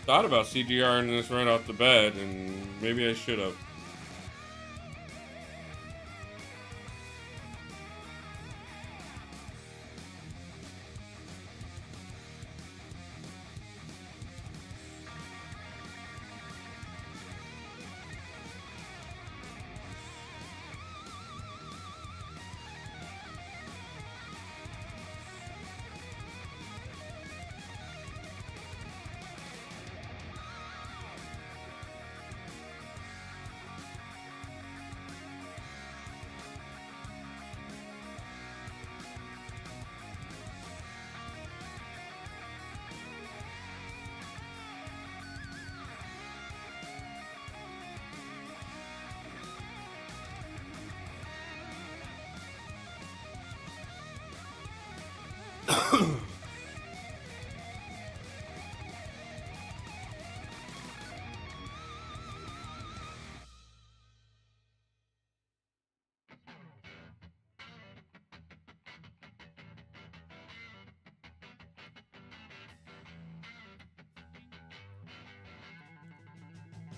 S1: Thought about CGRing this right off the bat, and maybe I should have.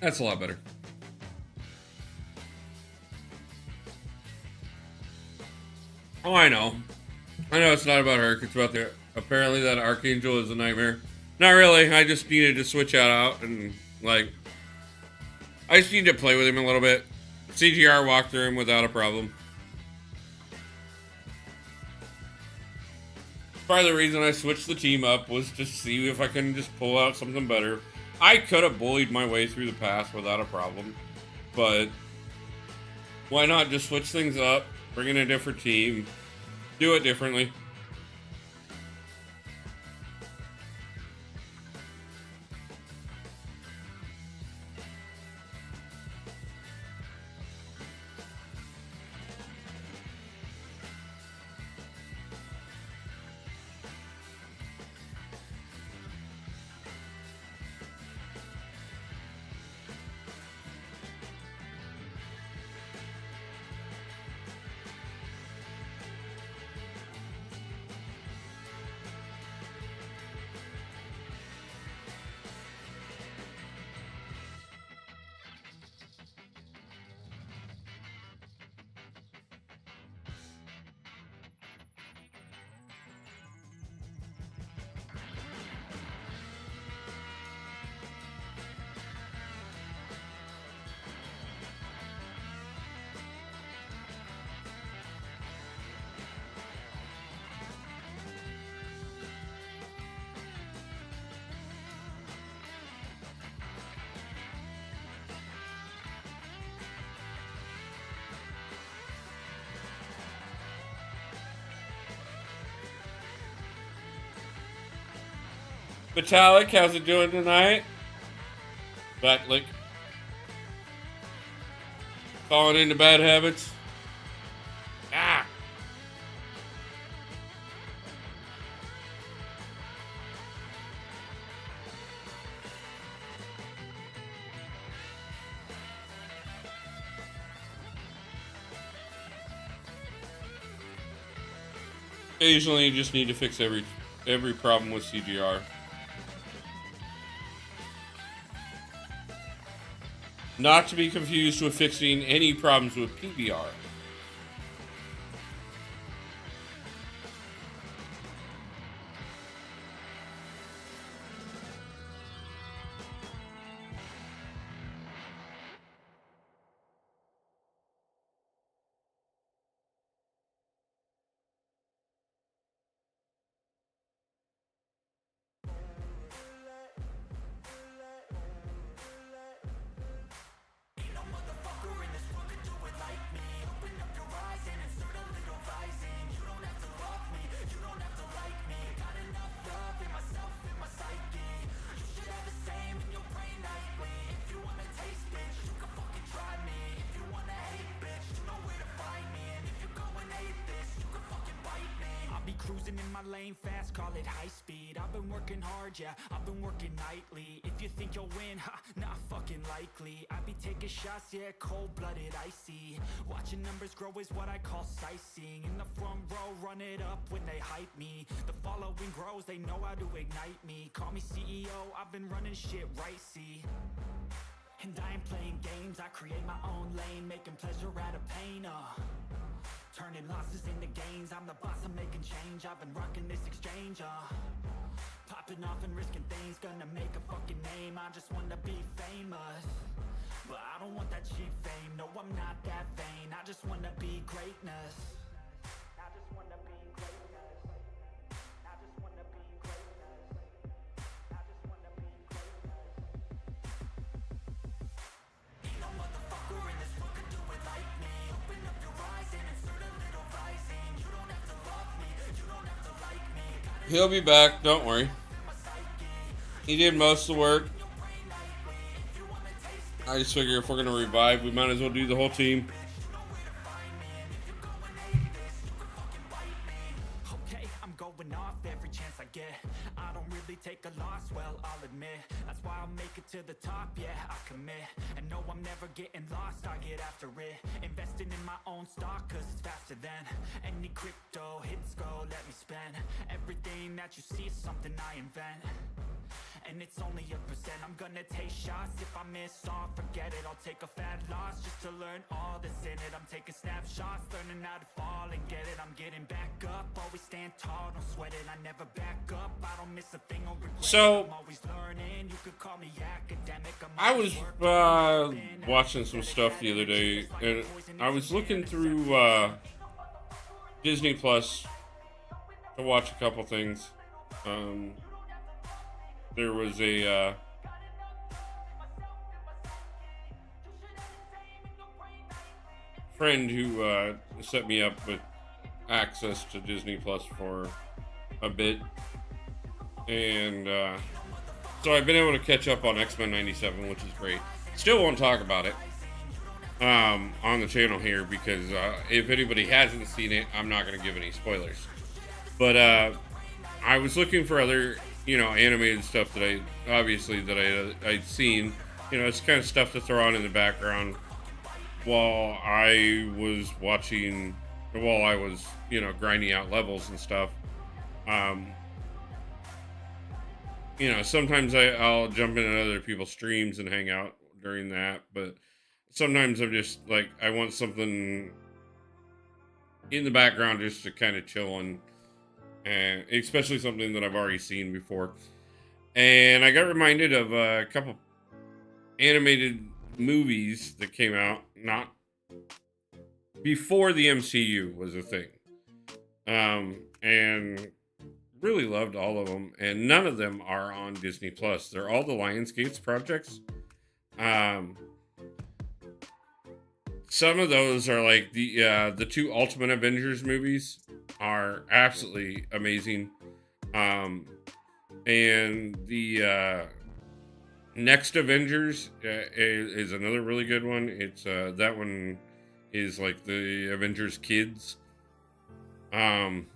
S1: That's a lot better. Oh, I know. I know it's not about her. It's about the... Apparently that Archangel is a nightmare. Not really. I just needed to switch out and, like... I just need to play with him a little bit. CGR walked through him without a problem. Part of the reason I switched the team up was to see if I can just pull out something better. I could have bullied my way through the pass without a problem. But... why not just switch things up, bring in a different team, do it differently. Metallic, how's it doing tonight? Backlick. Falling into bad habits. Ah! Occasionally you just need to fix every problem with CGR. Not to be confused with fixing any problems with PBR.
S2: Cruising in my lane fast, call it high speed. I've been working hard, yeah, I've been working nightly. If you think you'll win, ha, not fucking likely. I be taking shots, yeah, cold-blooded, icy. Watching numbers grow is what I call sightseeing. In the front row, run it up when they hype me. The following grows, they know how to ignite me. Call me CEO, I've been running shit right, see. And I ain't playing games, I create my own lane, making pleasure out of pain, turning losses into gains, I'm the boss, I'm making change. I've been rocking this exchange, popping off and risking things, gonna make a fucking name. I just wanna be famous, but I don't want that cheap fame. No, I'm not that vain, I just wanna be greatness. I just wanna be greatness. I just wanna be greatness. I just wanna be greatness. Ain't no motherfucker in this world could do it like me. Open up your eyes and insert a little rising. You don't have to love me, you don't have to like me.
S1: He'll be back, don't worry. He did most of the work. I just figure if we're gonna revive, we might as well do the whole team.
S2: Okay, I'm going off every chance I get. I don't really take a loss, well, I'll admit. That's why I'll make it to the top, yeah, I commit. And no, I'm never getting lost, I get after it. Investing in my own stock, cause it's faster than any crypto hits go, let me spend. Everything that you see is something I invent. And and it's only a percent. I'm gonna take shots, if I miss all, forget it. I'll take a fat loss just to learn all that's in it. I'm taking snapshots, learning how to fall and get it. I'm getting back up, always stand tall, don't sweat it. I never back up, I don't miss a thing, I'll regret it.
S1: So,
S2: I'm always learning, you could call me academic.
S1: I was watching some stuff the other day, and I was looking through Disney Plus to watch a couple things. There was a friend who set me up with access to Disney Plus for a bit, and so I've been able to catch up on X-Men 97, which is great. Still won't talk about it on the channel here because if anybody hasn't seen it, I'm not going to give any spoilers. But I was looking for other, animated stuff that I'd seen. It's kind of stuff to throw on in the background while I was grinding out levels and stuff. Sometimes I'll jump into other people's streams and hang out during that, but sometimes I'm just like, I want something in the background just to kind of chill on, and especially something that I've already seen before. And I got reminded of a couple animated movies that came out not before the MCU was a thing, and really loved all of them, and none of them are on Disney Plus. They're all the Lionsgate's projects. Some of those are like the two Ultimate Avengers movies are absolutely amazing. And the Next Avengers is another really good one. It's that one is like the Avengers Kids. Anybody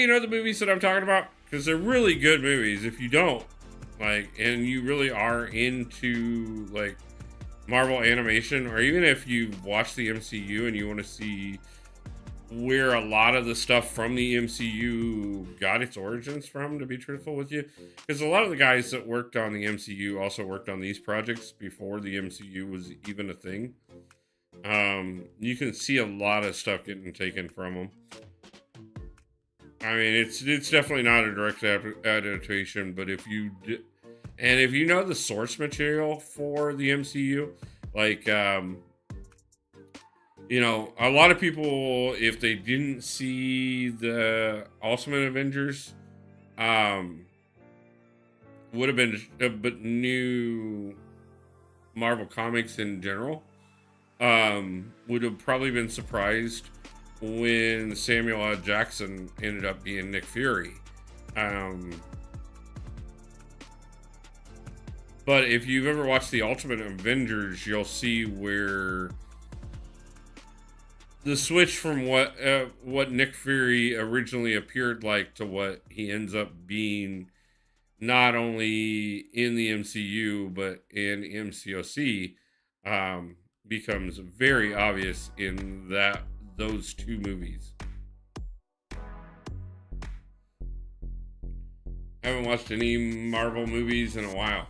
S1: know the movies that I'm talking about? Because they're really good movies. If you don't, and you really are into, Marvel animation, or even if you've watched the MCU and you want to see where a lot of the stuff from the MCU got its origins from, to be truthful with you. Because a lot of the guys that worked on the MCU also worked on these projects before the MCU was even a thing. You can see a lot of stuff getting taken from them. I mean, it's definitely not a direct adaptation, but if you know the source material for the MCU, a lot of people, if they didn't see the Ultimate Avengers, would have been, but knew Marvel Comics in general, would have probably been surprised when Samuel L. Jackson ended up being Nick Fury. But if you've ever watched the Ultimate Avengers, you'll see where the switch from what Nick Fury originally appeared like to what he ends up being, not only in the MCU but in MCOC, becomes very obvious in those two movies. I haven't watched any Marvel movies in a while.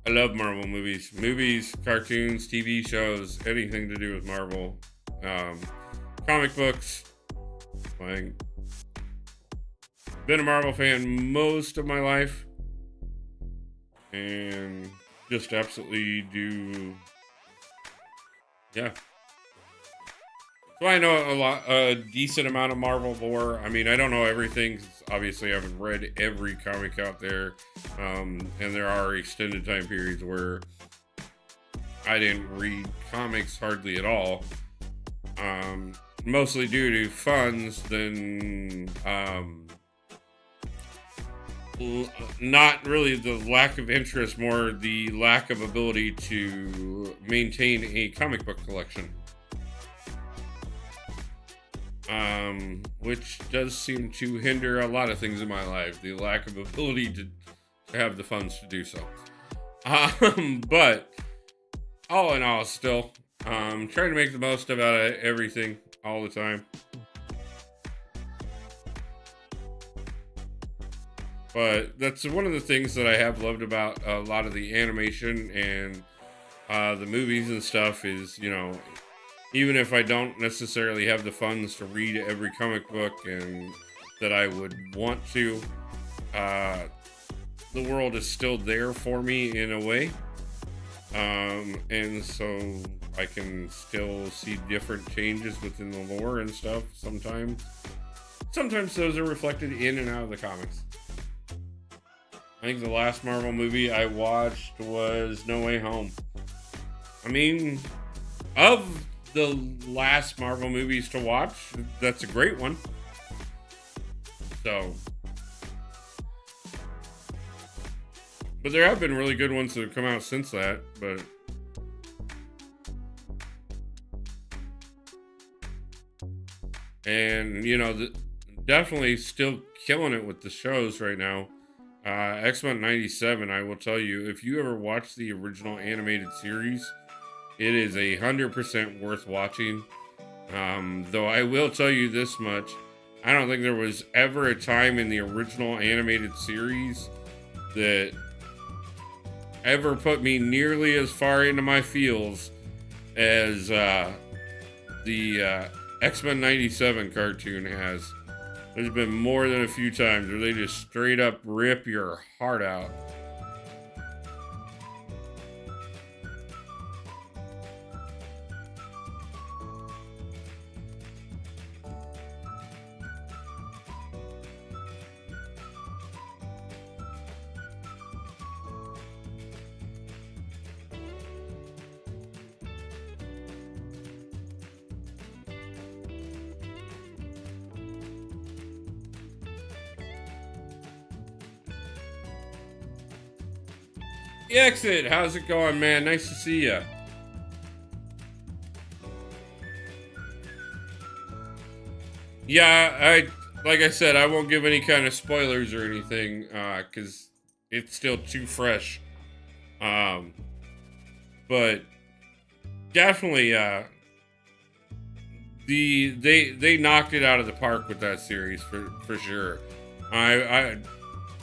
S1: I love Marvel movies. Movies, cartoons, TV shows, anything to do with Marvel. Comic books. Been a Marvel fan most of my life. And just absolutely do. Yeah. So I know a decent amount of Marvel lore. I mean, I don't know everything. Obviously, I haven't read every comic out there. And there are extended time periods where I didn't read comics hardly at all. Mostly due to funds, then not really the lack of interest, more the lack of ability to maintain a comic book collection. Which does seem to hinder a lot of things in my life. The lack of ability to have the funds to do so. But all in all, still, trying to make the most of everything all the time. But that's one of the things that I have loved about a lot of the animation and the movies and stuff is, you know, even if I don't necessarily have the funds to read every comic book and that I would want to, the world is still there for me in a way. And so I can still see different changes within the lore and stuff sometimes. Sometimes those are reflected in and out of the comics. I think the last Marvel movie I watched was No Way Home. I mean, of the last Marvel movies to watch, that's a great one. So, but there have been really good ones that have come out since that, but and you know, definitely still killing it with the shows right now. X-Men 97, I will tell you, if you ever watch the original animated series, it is 100% worth watching. Though I will tell you this much, I don't think there was ever a time in the original animated series that ever put me nearly as far into my feels as the X-Men 97 cartoon has. There's been more than a few times where they just straight up rip your heart out. Exit, how's it going, man? Nice to see ya. Yeah, like I said, I won't give any kind of spoilers or anything, because it's still too fresh. But definitely, they knocked it out of the park with that series for sure. I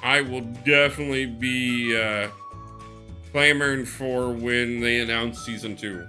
S1: will definitely be clamoring for when they announce season 2.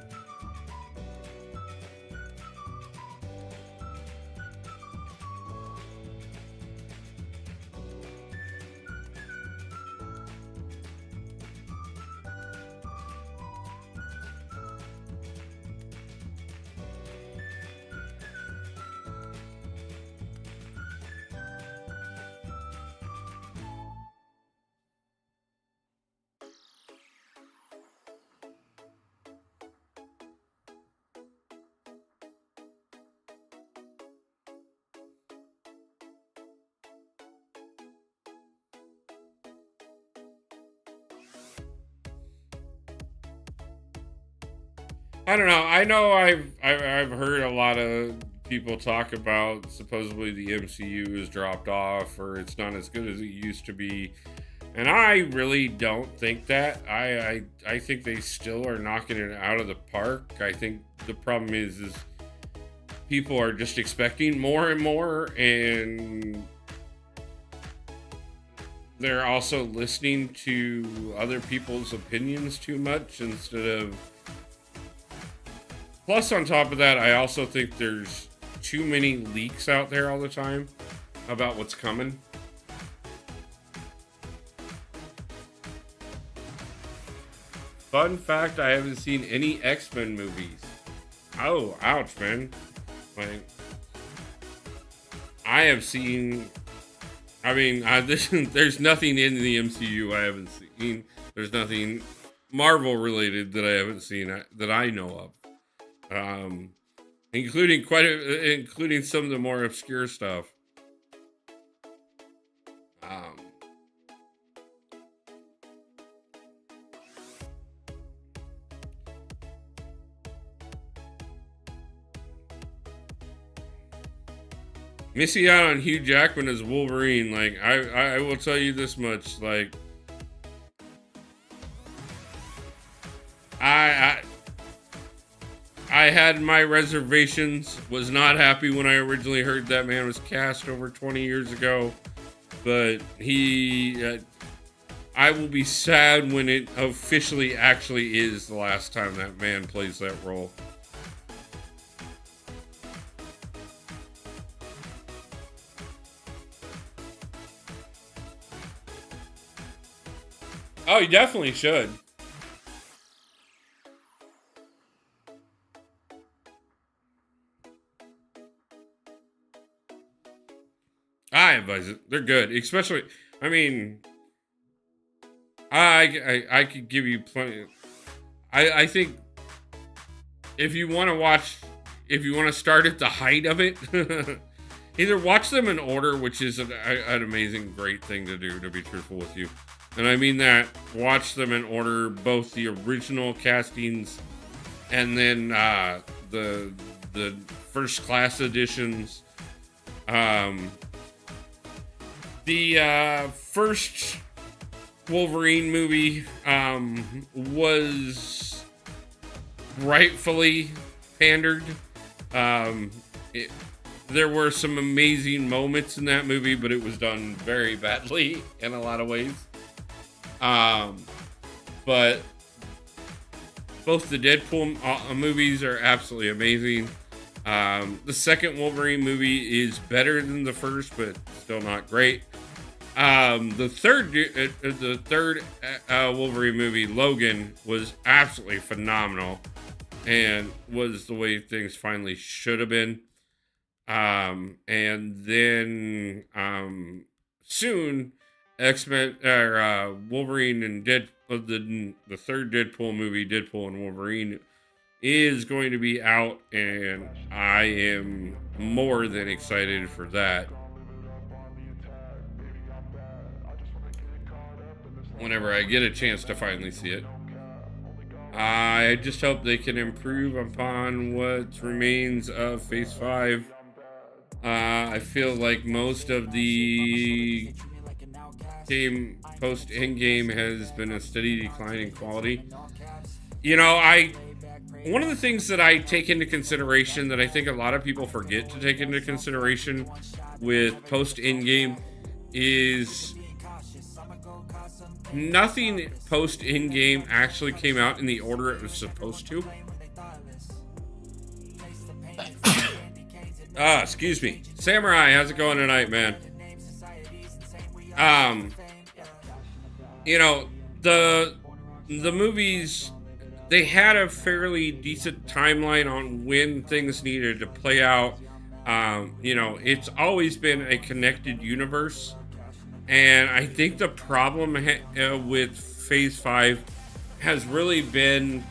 S1: I don't know. I know I've heard a lot of people talk about supposedly the MCU has dropped off or it's not as good as it used to be. And I really don't think that. I think they still are knocking it out of the park. I think the problem is people are just expecting more and more, and they're also listening to other people's opinions too much instead of. Plus, on top of that, I also think there's too many leaks out there all the time about what's coming. Fun fact, I haven't seen any X-Men movies. Oh, ouch, man. Like, I have seen... I mean, there's nothing in the MCU I haven't seen. There's nothing Marvel-related that I haven't seen that I know of. Including some of the more obscure stuff. Missing out on Hugh Jackman as Wolverine. Like, I will tell you this much. Like, I had my reservations, was not happy when I originally heard that man was cast over 20 years ago. but I will be sad when it officially actually is the last time that man plays that role. Oh, you definitely should. I advise it. They're good, especially. I mean, I could give you plenty. I think if you want to watch, if you want to start at the height of it, either watch them in order, which is an amazing, great thing to do. To be truthful with you. And I mean that, watch them in order, both the original castings and then the first class editions. The first Wolverine movie was rightfully pandered. There were some amazing moments in that movie, but it was done very badly in a lot of ways. But both the Deadpool movies are absolutely amazing. The second Wolverine movie is better than the first, but still not great. The third Wolverine movie, Logan, was absolutely phenomenal and was the way things finally should have been. And then soon, X-Men or Wolverine and the third Deadpool movie, Deadpool and Wolverine, is going to be out, and I am more than excited for that. Whenever I get a chance to finally see it. I just hope they can improve upon what remains of Phase 5. I feel like most of the game post-Endgame has been a steady decline in quality. You know, one of the things that I take into consideration that I think a lot of people forget to take into consideration with post-Endgame is nothing post-Endgame actually came out in the order it was supposed to. Excuse me. Samurai, how's it going tonight, man? You know, the movies, they had a fairly decent timeline on when things needed to play out. You know, it's always been a connected universe. And I think the problem with Phase 5 has really been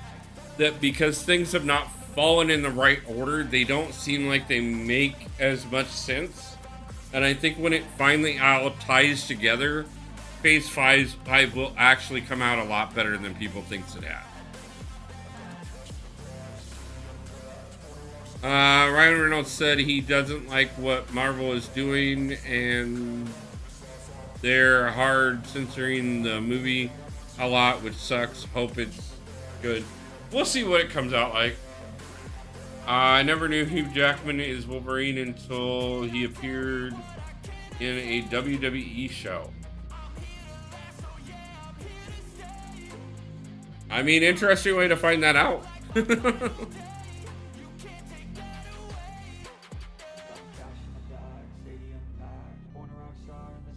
S1: that because things have not fallen in the right order, they don't seem like they make as much sense. And I think when it finally all ties together, Phase 5 will actually come out a lot better than people think it has. Ryan Reynolds said he doesn't like what Marvel is doing, and they're hard censoring the movie a lot, which sucks. Hope it's good. We'll see what it comes out like. I never knew Hugh Jackman is Wolverine until he appeared in a WWE show. I mean, interesting way to find that out.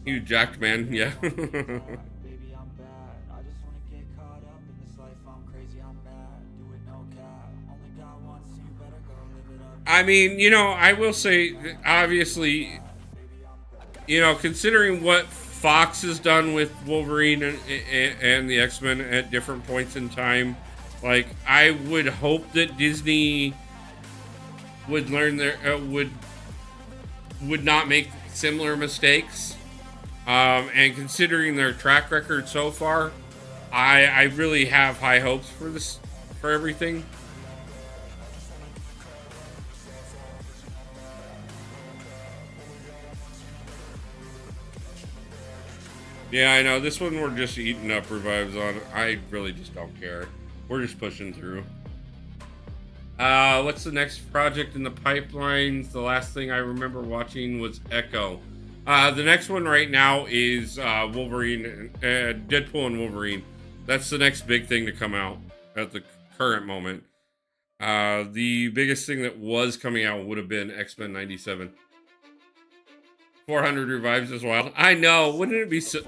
S1: Hugh Jackman, yeah. I mean, you know, I will say, obviously, you know, considering what Fox has done with Wolverine and the X-Men at different points in time, like, I would hope that Disney would learn would not make similar mistakes. And considering their track record so far, I really have high hopes for everything. Yeah, I know. This one we're just eating up revives on. I really just don't care. We're just pushing through. What's the next project in the pipelines? The last thing I remember watching was Echo. The next one right now is Wolverine, Deadpool and Wolverine. That's the next big thing to come out at the current moment. The biggest thing that was coming out would have been X-Men 97. 400 revives as well. I know, wouldn't it be so...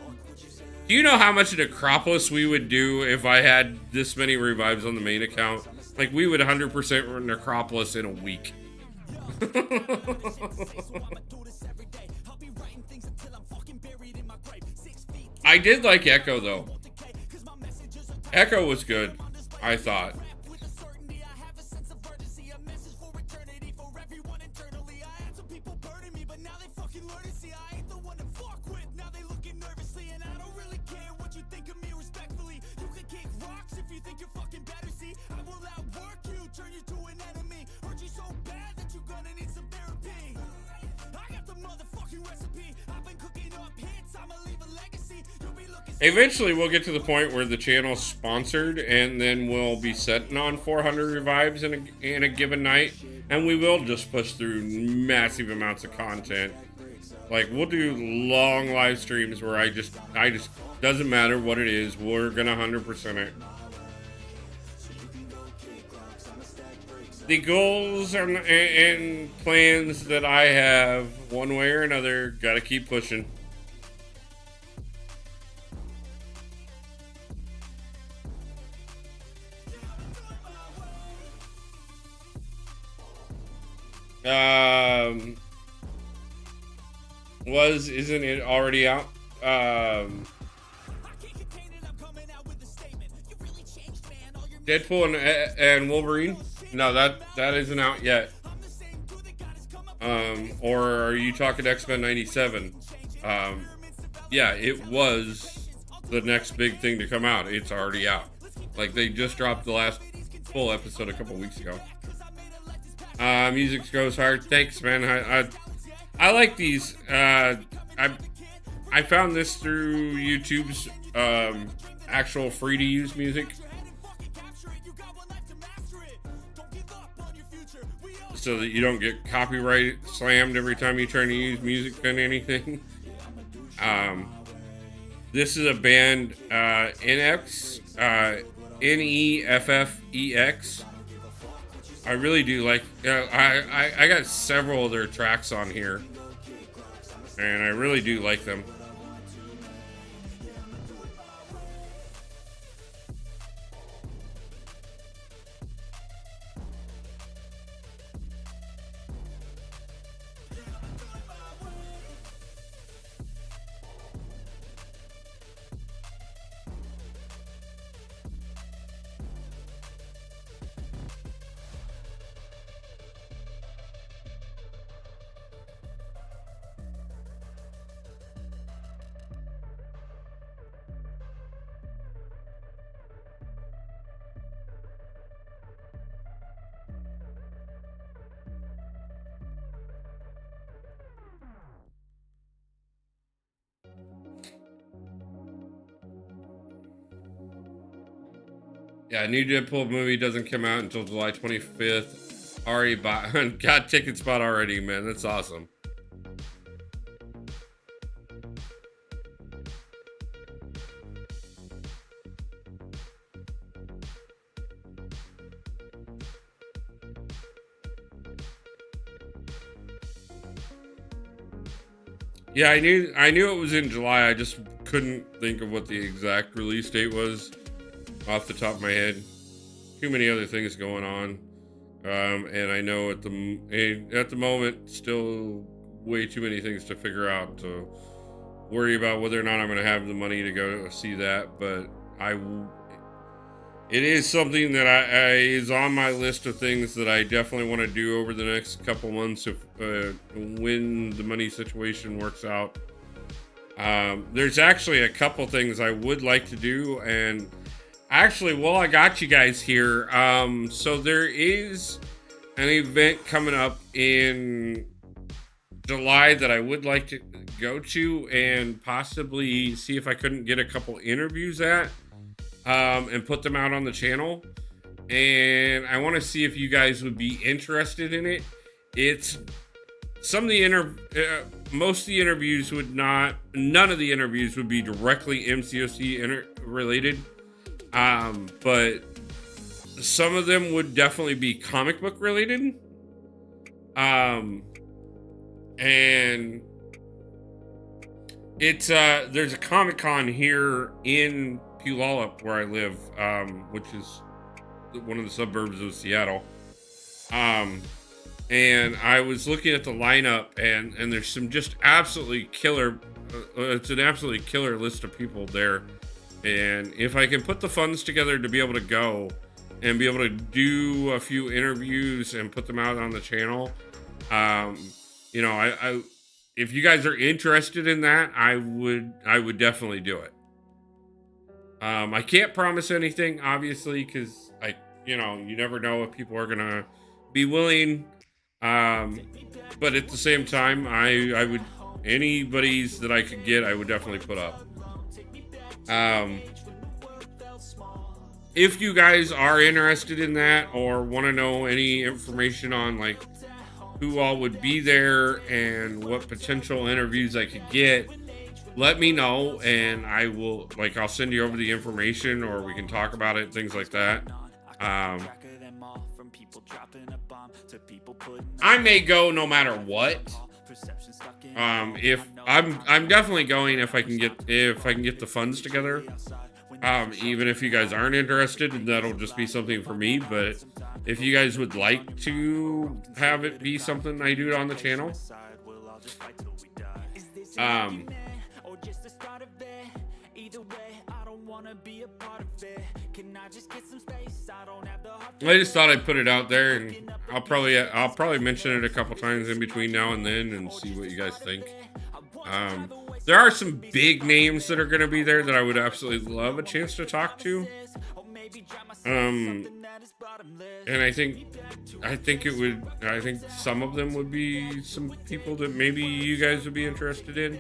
S1: Do you know how much an Acropolis we would do if I had this many revives on the main account? Like, we would 100% run Acropolis in a week. I did like Echo, though. Echo was good, I thought. Eventually, we'll get to the point where the channel's sponsored, and then we'll be setting on 400 revives in a given night, and we will just push through massive amounts of content. Like, we'll do long live streams where I just doesn't matter what it is, we're gonna 100% it. The goals and plans that I have, one way or another, gotta keep pushing. Isn't it already out? Deadpool and Wolverine? No, that isn't out yet. Or are you talking X-Men 97? Yeah, it was the next big thing to come out. It's already out. Like, they just dropped the last full episode a couple weeks ago. Music goes hard. Thanks, man. I like these. I found this through YouTube's actual free to use music. So that you don't get copyright slammed every time you try to use music on anything. This is a band, NEFFEX. I really do like, I got several of their tracks on here, and I really do like them. Yeah, new Deadpool movie doesn't come out until July 25th. Already got ticket spot already, man. That's awesome. Yeah, I knew it was in July. I just couldn't think of what the exact release date was off the top of my head. Too many other things going on, and I know at the moment still way too many things to figure out to worry about whether or not I'm going to have the money to go see that. But it is something that is on my list of things that I definitely want to do over the next couple months if when the money situation works out. There's actually a couple things I would like to do, and actually, while I got you guys here, so there is an event coming up in July that I would like to go to and possibly see if I couldn't get a couple interviews at. And put them out on the channel, and I want to see if you guys would be interested in it. It's some of the most of the interviews would not, none of the interviews would be directly MCOC related, but some of them would definitely be comic book related, and it's there's a Comic-Con here in Puyallup where I live, which is one of the suburbs of Seattle. And I was looking at the lineup, and there's some just absolutely killer. It's an absolutely killer list of people there. And if I can put the funds together to be able to go and be able to do a few interviews and put them out on the channel, you know, I if you guys are interested in that, I would definitely do it. I can't promise anything, obviously, because you know, you never know if people are gonna be willing. But at the same time, I would, anybody's that I could get, I would definitely put up. If you guys are interested in that or want to know any information on like who all would be there and what potential interviews I could get, let me know, and I will, like, I'll send you over the information, or we can talk about it, things like that. I may go no matter what. If I'm definitely going if I can get the funds together. Even if you guys aren't interested, that'll just be something for me. But if you guys would like to have it be something I do on the channel, I just thought I'd put it out there, and I'll probably mention it a couple times in between now and then and see what you guys think. There are some big names that are going to be there that I would absolutely love a chance to talk to. And I think some of them would be some people that maybe you guys would be interested in.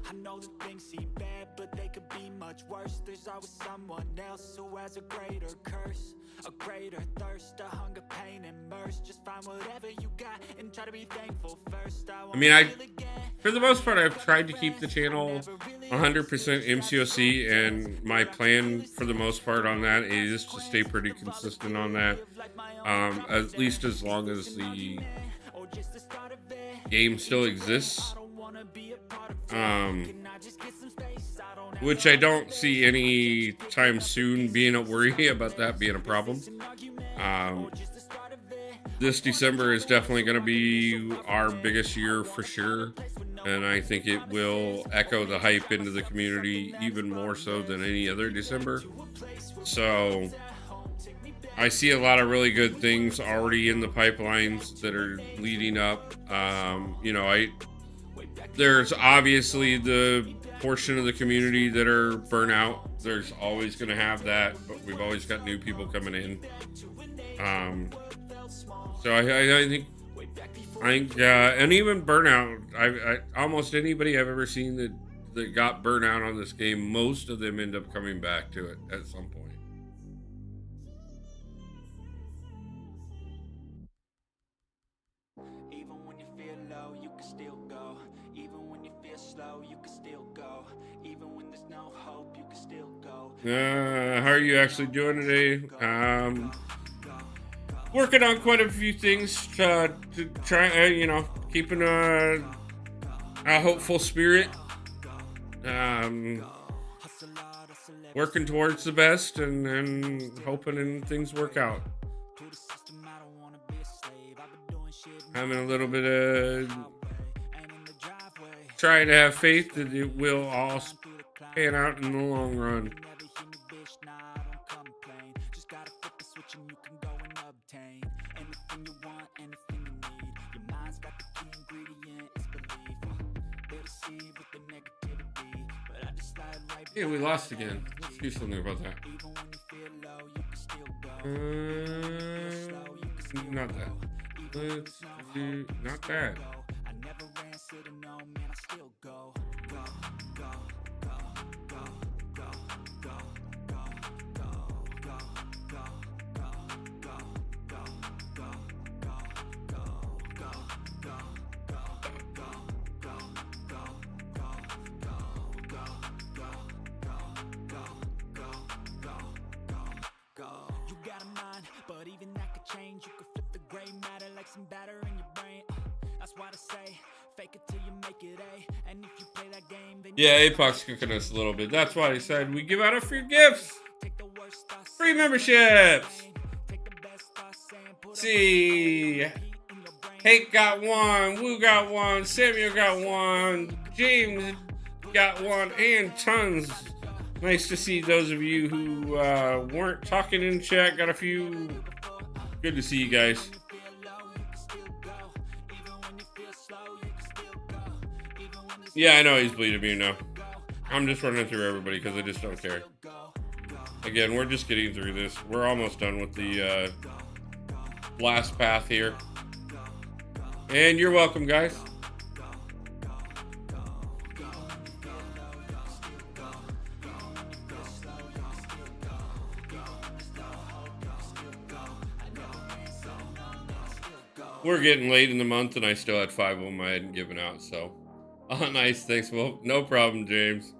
S2: I know that things seem bad, but they could be much worse. There's always someone else who has a greater curse, a greater thirst, a hunger, pain, and mercy. Just find whatever you got and try to be thankful first. I mean,
S1: for the most part, I've tried to keep the channel 100% MCOC, and my plan for the most part on that is to stay pretty consistent on that, at least as long as the game still exists. Which I don't see any time soon being a worry about that being a problem. This December is definitely going to be our biggest year for sure, and I think it will echo the hype into the community even more so than any other December. So I see a lot of really good things already in the pipelines that are leading up. You know, there's obviously the portion of the community that are burnout. There's always going to have that, but we've always got new people coming in. So I think, and even burnout, I almost anybody I've ever seen that got burnout on this game, most of them end up coming back to it at some point. How are you actually doing today? Working on quite a few things to try, you know, keeping a hopeful spirit. Working towards the best and hoping things work out. Having a little bit of trying to have faith that it will all pan out in the long run. Yeah, we lost again. Let's do something about that. Not that. Let's do not that.
S2: I never ran, should've known, man, I still go, go, go, go, go, go, go, go, go, go, go, go, go, go, go, go. You got a mind, but even that could change. You could flip the gray matter like some batter in your brain. That's why I say, fake it till you make it A. And if you play that game, then
S1: Yeah, APOC's cooking us a little bit. That's why he said we give out a free gifts. Free memberships. See, Hate got one, Woo got one, Samuel got one, James got one, and tons. Nice to see those of you who weren't talking in chat. Got a few. Good to see you guys. Yeah, I know he's bleeding me now. I'm just running through everybody because I just don't care. Again, we're just getting through this. We're almost done with the last path here. And you're welcome, guys. We're getting late in the month, and I still had 5 of them I hadn't given out, so. Oh, nice. Thanks. Well, no problem, James.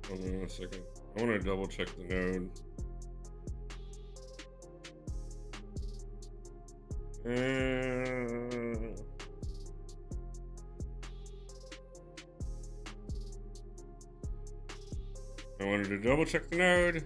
S1: Hold on a second. I want to double check the node. I wanted to double check the node.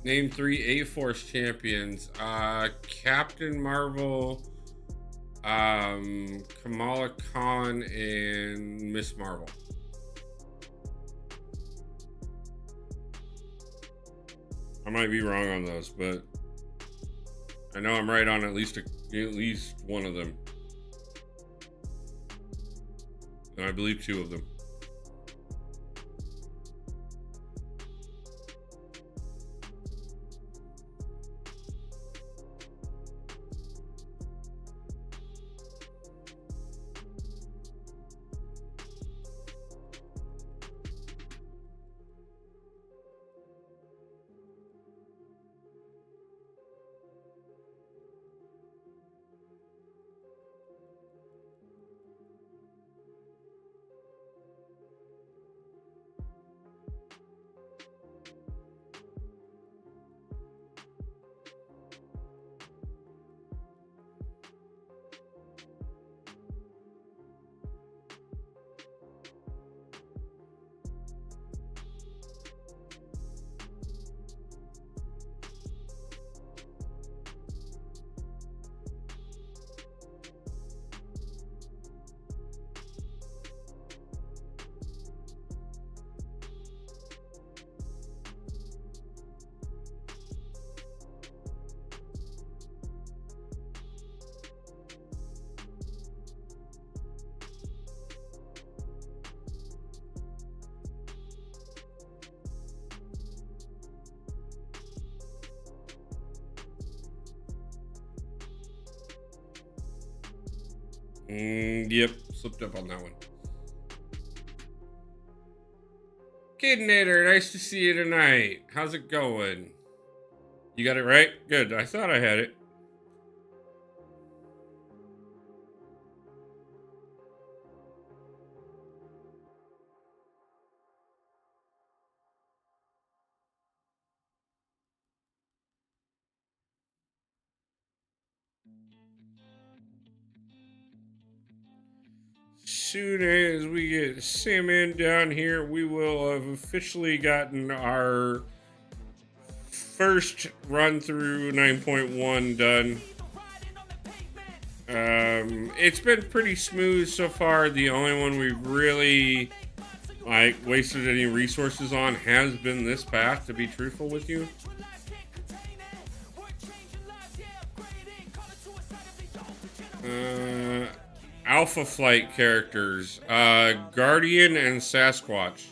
S1: Name 3 A-Force champions. Captain Marvel, Kamala Khan, and Miss Marvel. I might be wrong on those, but I know I'm right on at least one of them. And I believe 2 of them. Yep, slipped up on that one. Kidnator, nice to see you tonight. How's it going? You got it right? Good. I thought I had it. soon as we get Salmon down here, we will have officially gotten our first run through 9.1 done. It's been pretty smooth so far. The only one we've really wasted any resources on has been this path, to be truthful with you. Alpha Flight characters, Guardian and Sasquatch.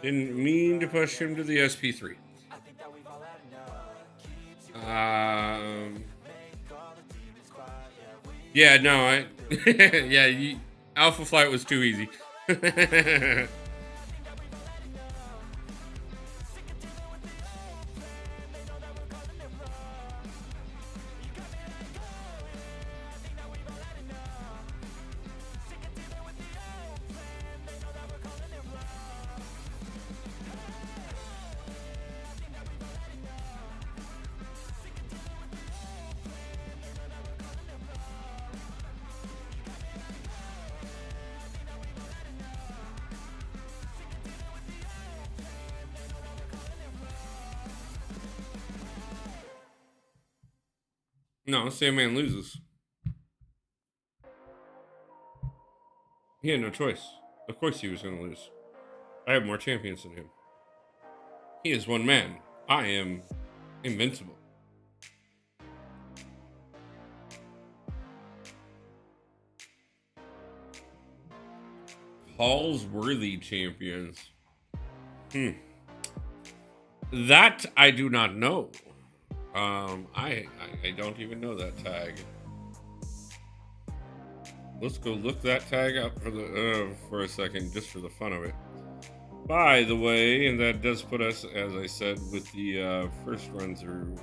S1: Didn't mean to push him to the SP3. Yeah, no, yeah, Alpha Flight was too easy. No, Sandman loses. He had no choice. Of course he was going to lose. I have more champions than him. He is one man. I am invincible. Paul's worthy champions. That I do not know. I don't even know that tag. Let's go look that tag up for a second, just for the fun of it. By the way, and that does put us, as I said, with the first run through.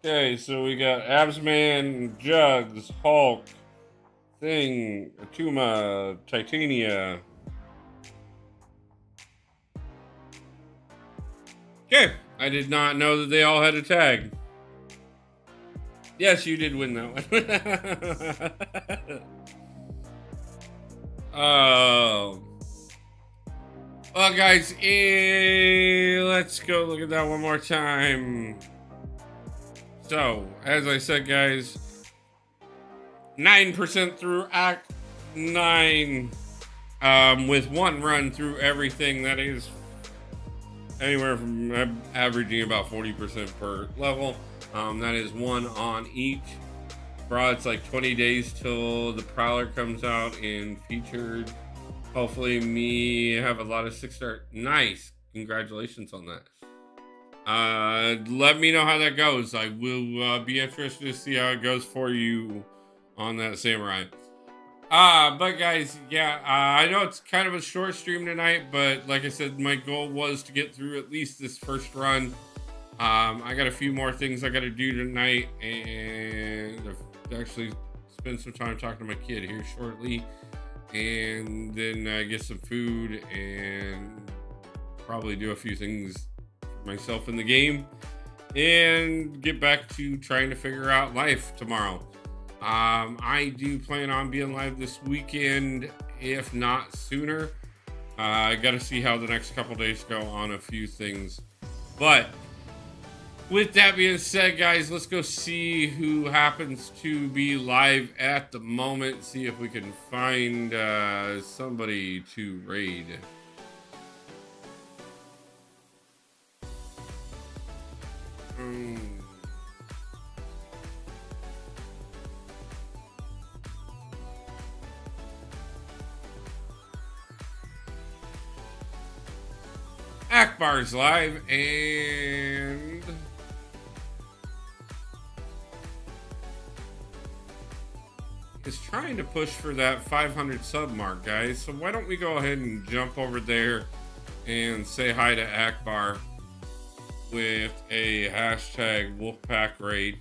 S1: Okay, so we got Absman, Jugs, Hulk, Thing, Atuma, Titania. Okay, I did not know that they all had a tag. Yes, you did win that one. Well, guys, let's go look at that one more time. So, as I said, guys, 9% through Act 9, with one run through everything. That is anywhere from averaging about 40% per level. That is one on each. Bro, it's like 20 days till the Prowler comes out and featured. Hopefully me have a lot of 6-star. Nice. Congratulations on that. Let me know how that goes. I will be interested to see how it goes for you on that Samurai. But guys, yeah, I know it's kind of a short stream tonight, but like I said, my goal was to get through at least this first run. I got a few more things I got to do tonight, and I've actually spend some time talking to my kid here shortly, and then get some food and probably do a few things myself in the game, and get back to trying to figure out life tomorrow. I do plan on being live this weekend, if not sooner. I got to see how the next couple days go on a few things. But with that being said, guys, let's go see who happens to be live at the moment. See if we can find somebody to raid. Akbar's live and is trying to push for that 500 sub mark, guys. So why don't we go ahead and jump over there and say hi to Akbar with a hashtag Wolfpack raid.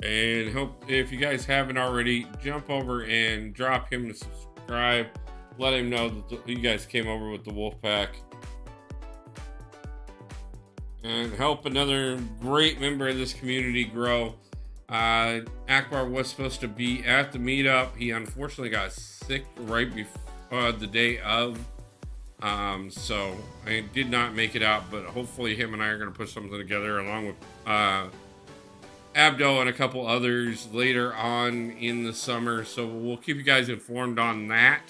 S1: And hope if you guys haven't already, jump over and drop him to subscribe. Let him know that you guys came over with the Wolfpack. And help another great member of this community grow. Akbar was supposed to be at the meetup. He unfortunately got sick right before the day of. So I did not make it out, but hopefully him and I are going to put something together along with Abdo and a couple others later on in the summer. So we'll keep you guys informed on that.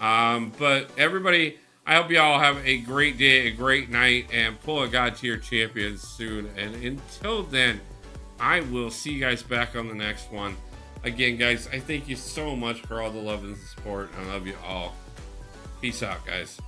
S1: But everybody, I hope you all have a great day, a great night, and pull a God tier champion soon. And until then, I will see you guys back on the next one. Again, guys, I thank you so much for all the love and support. I love you all. Peace out, guys.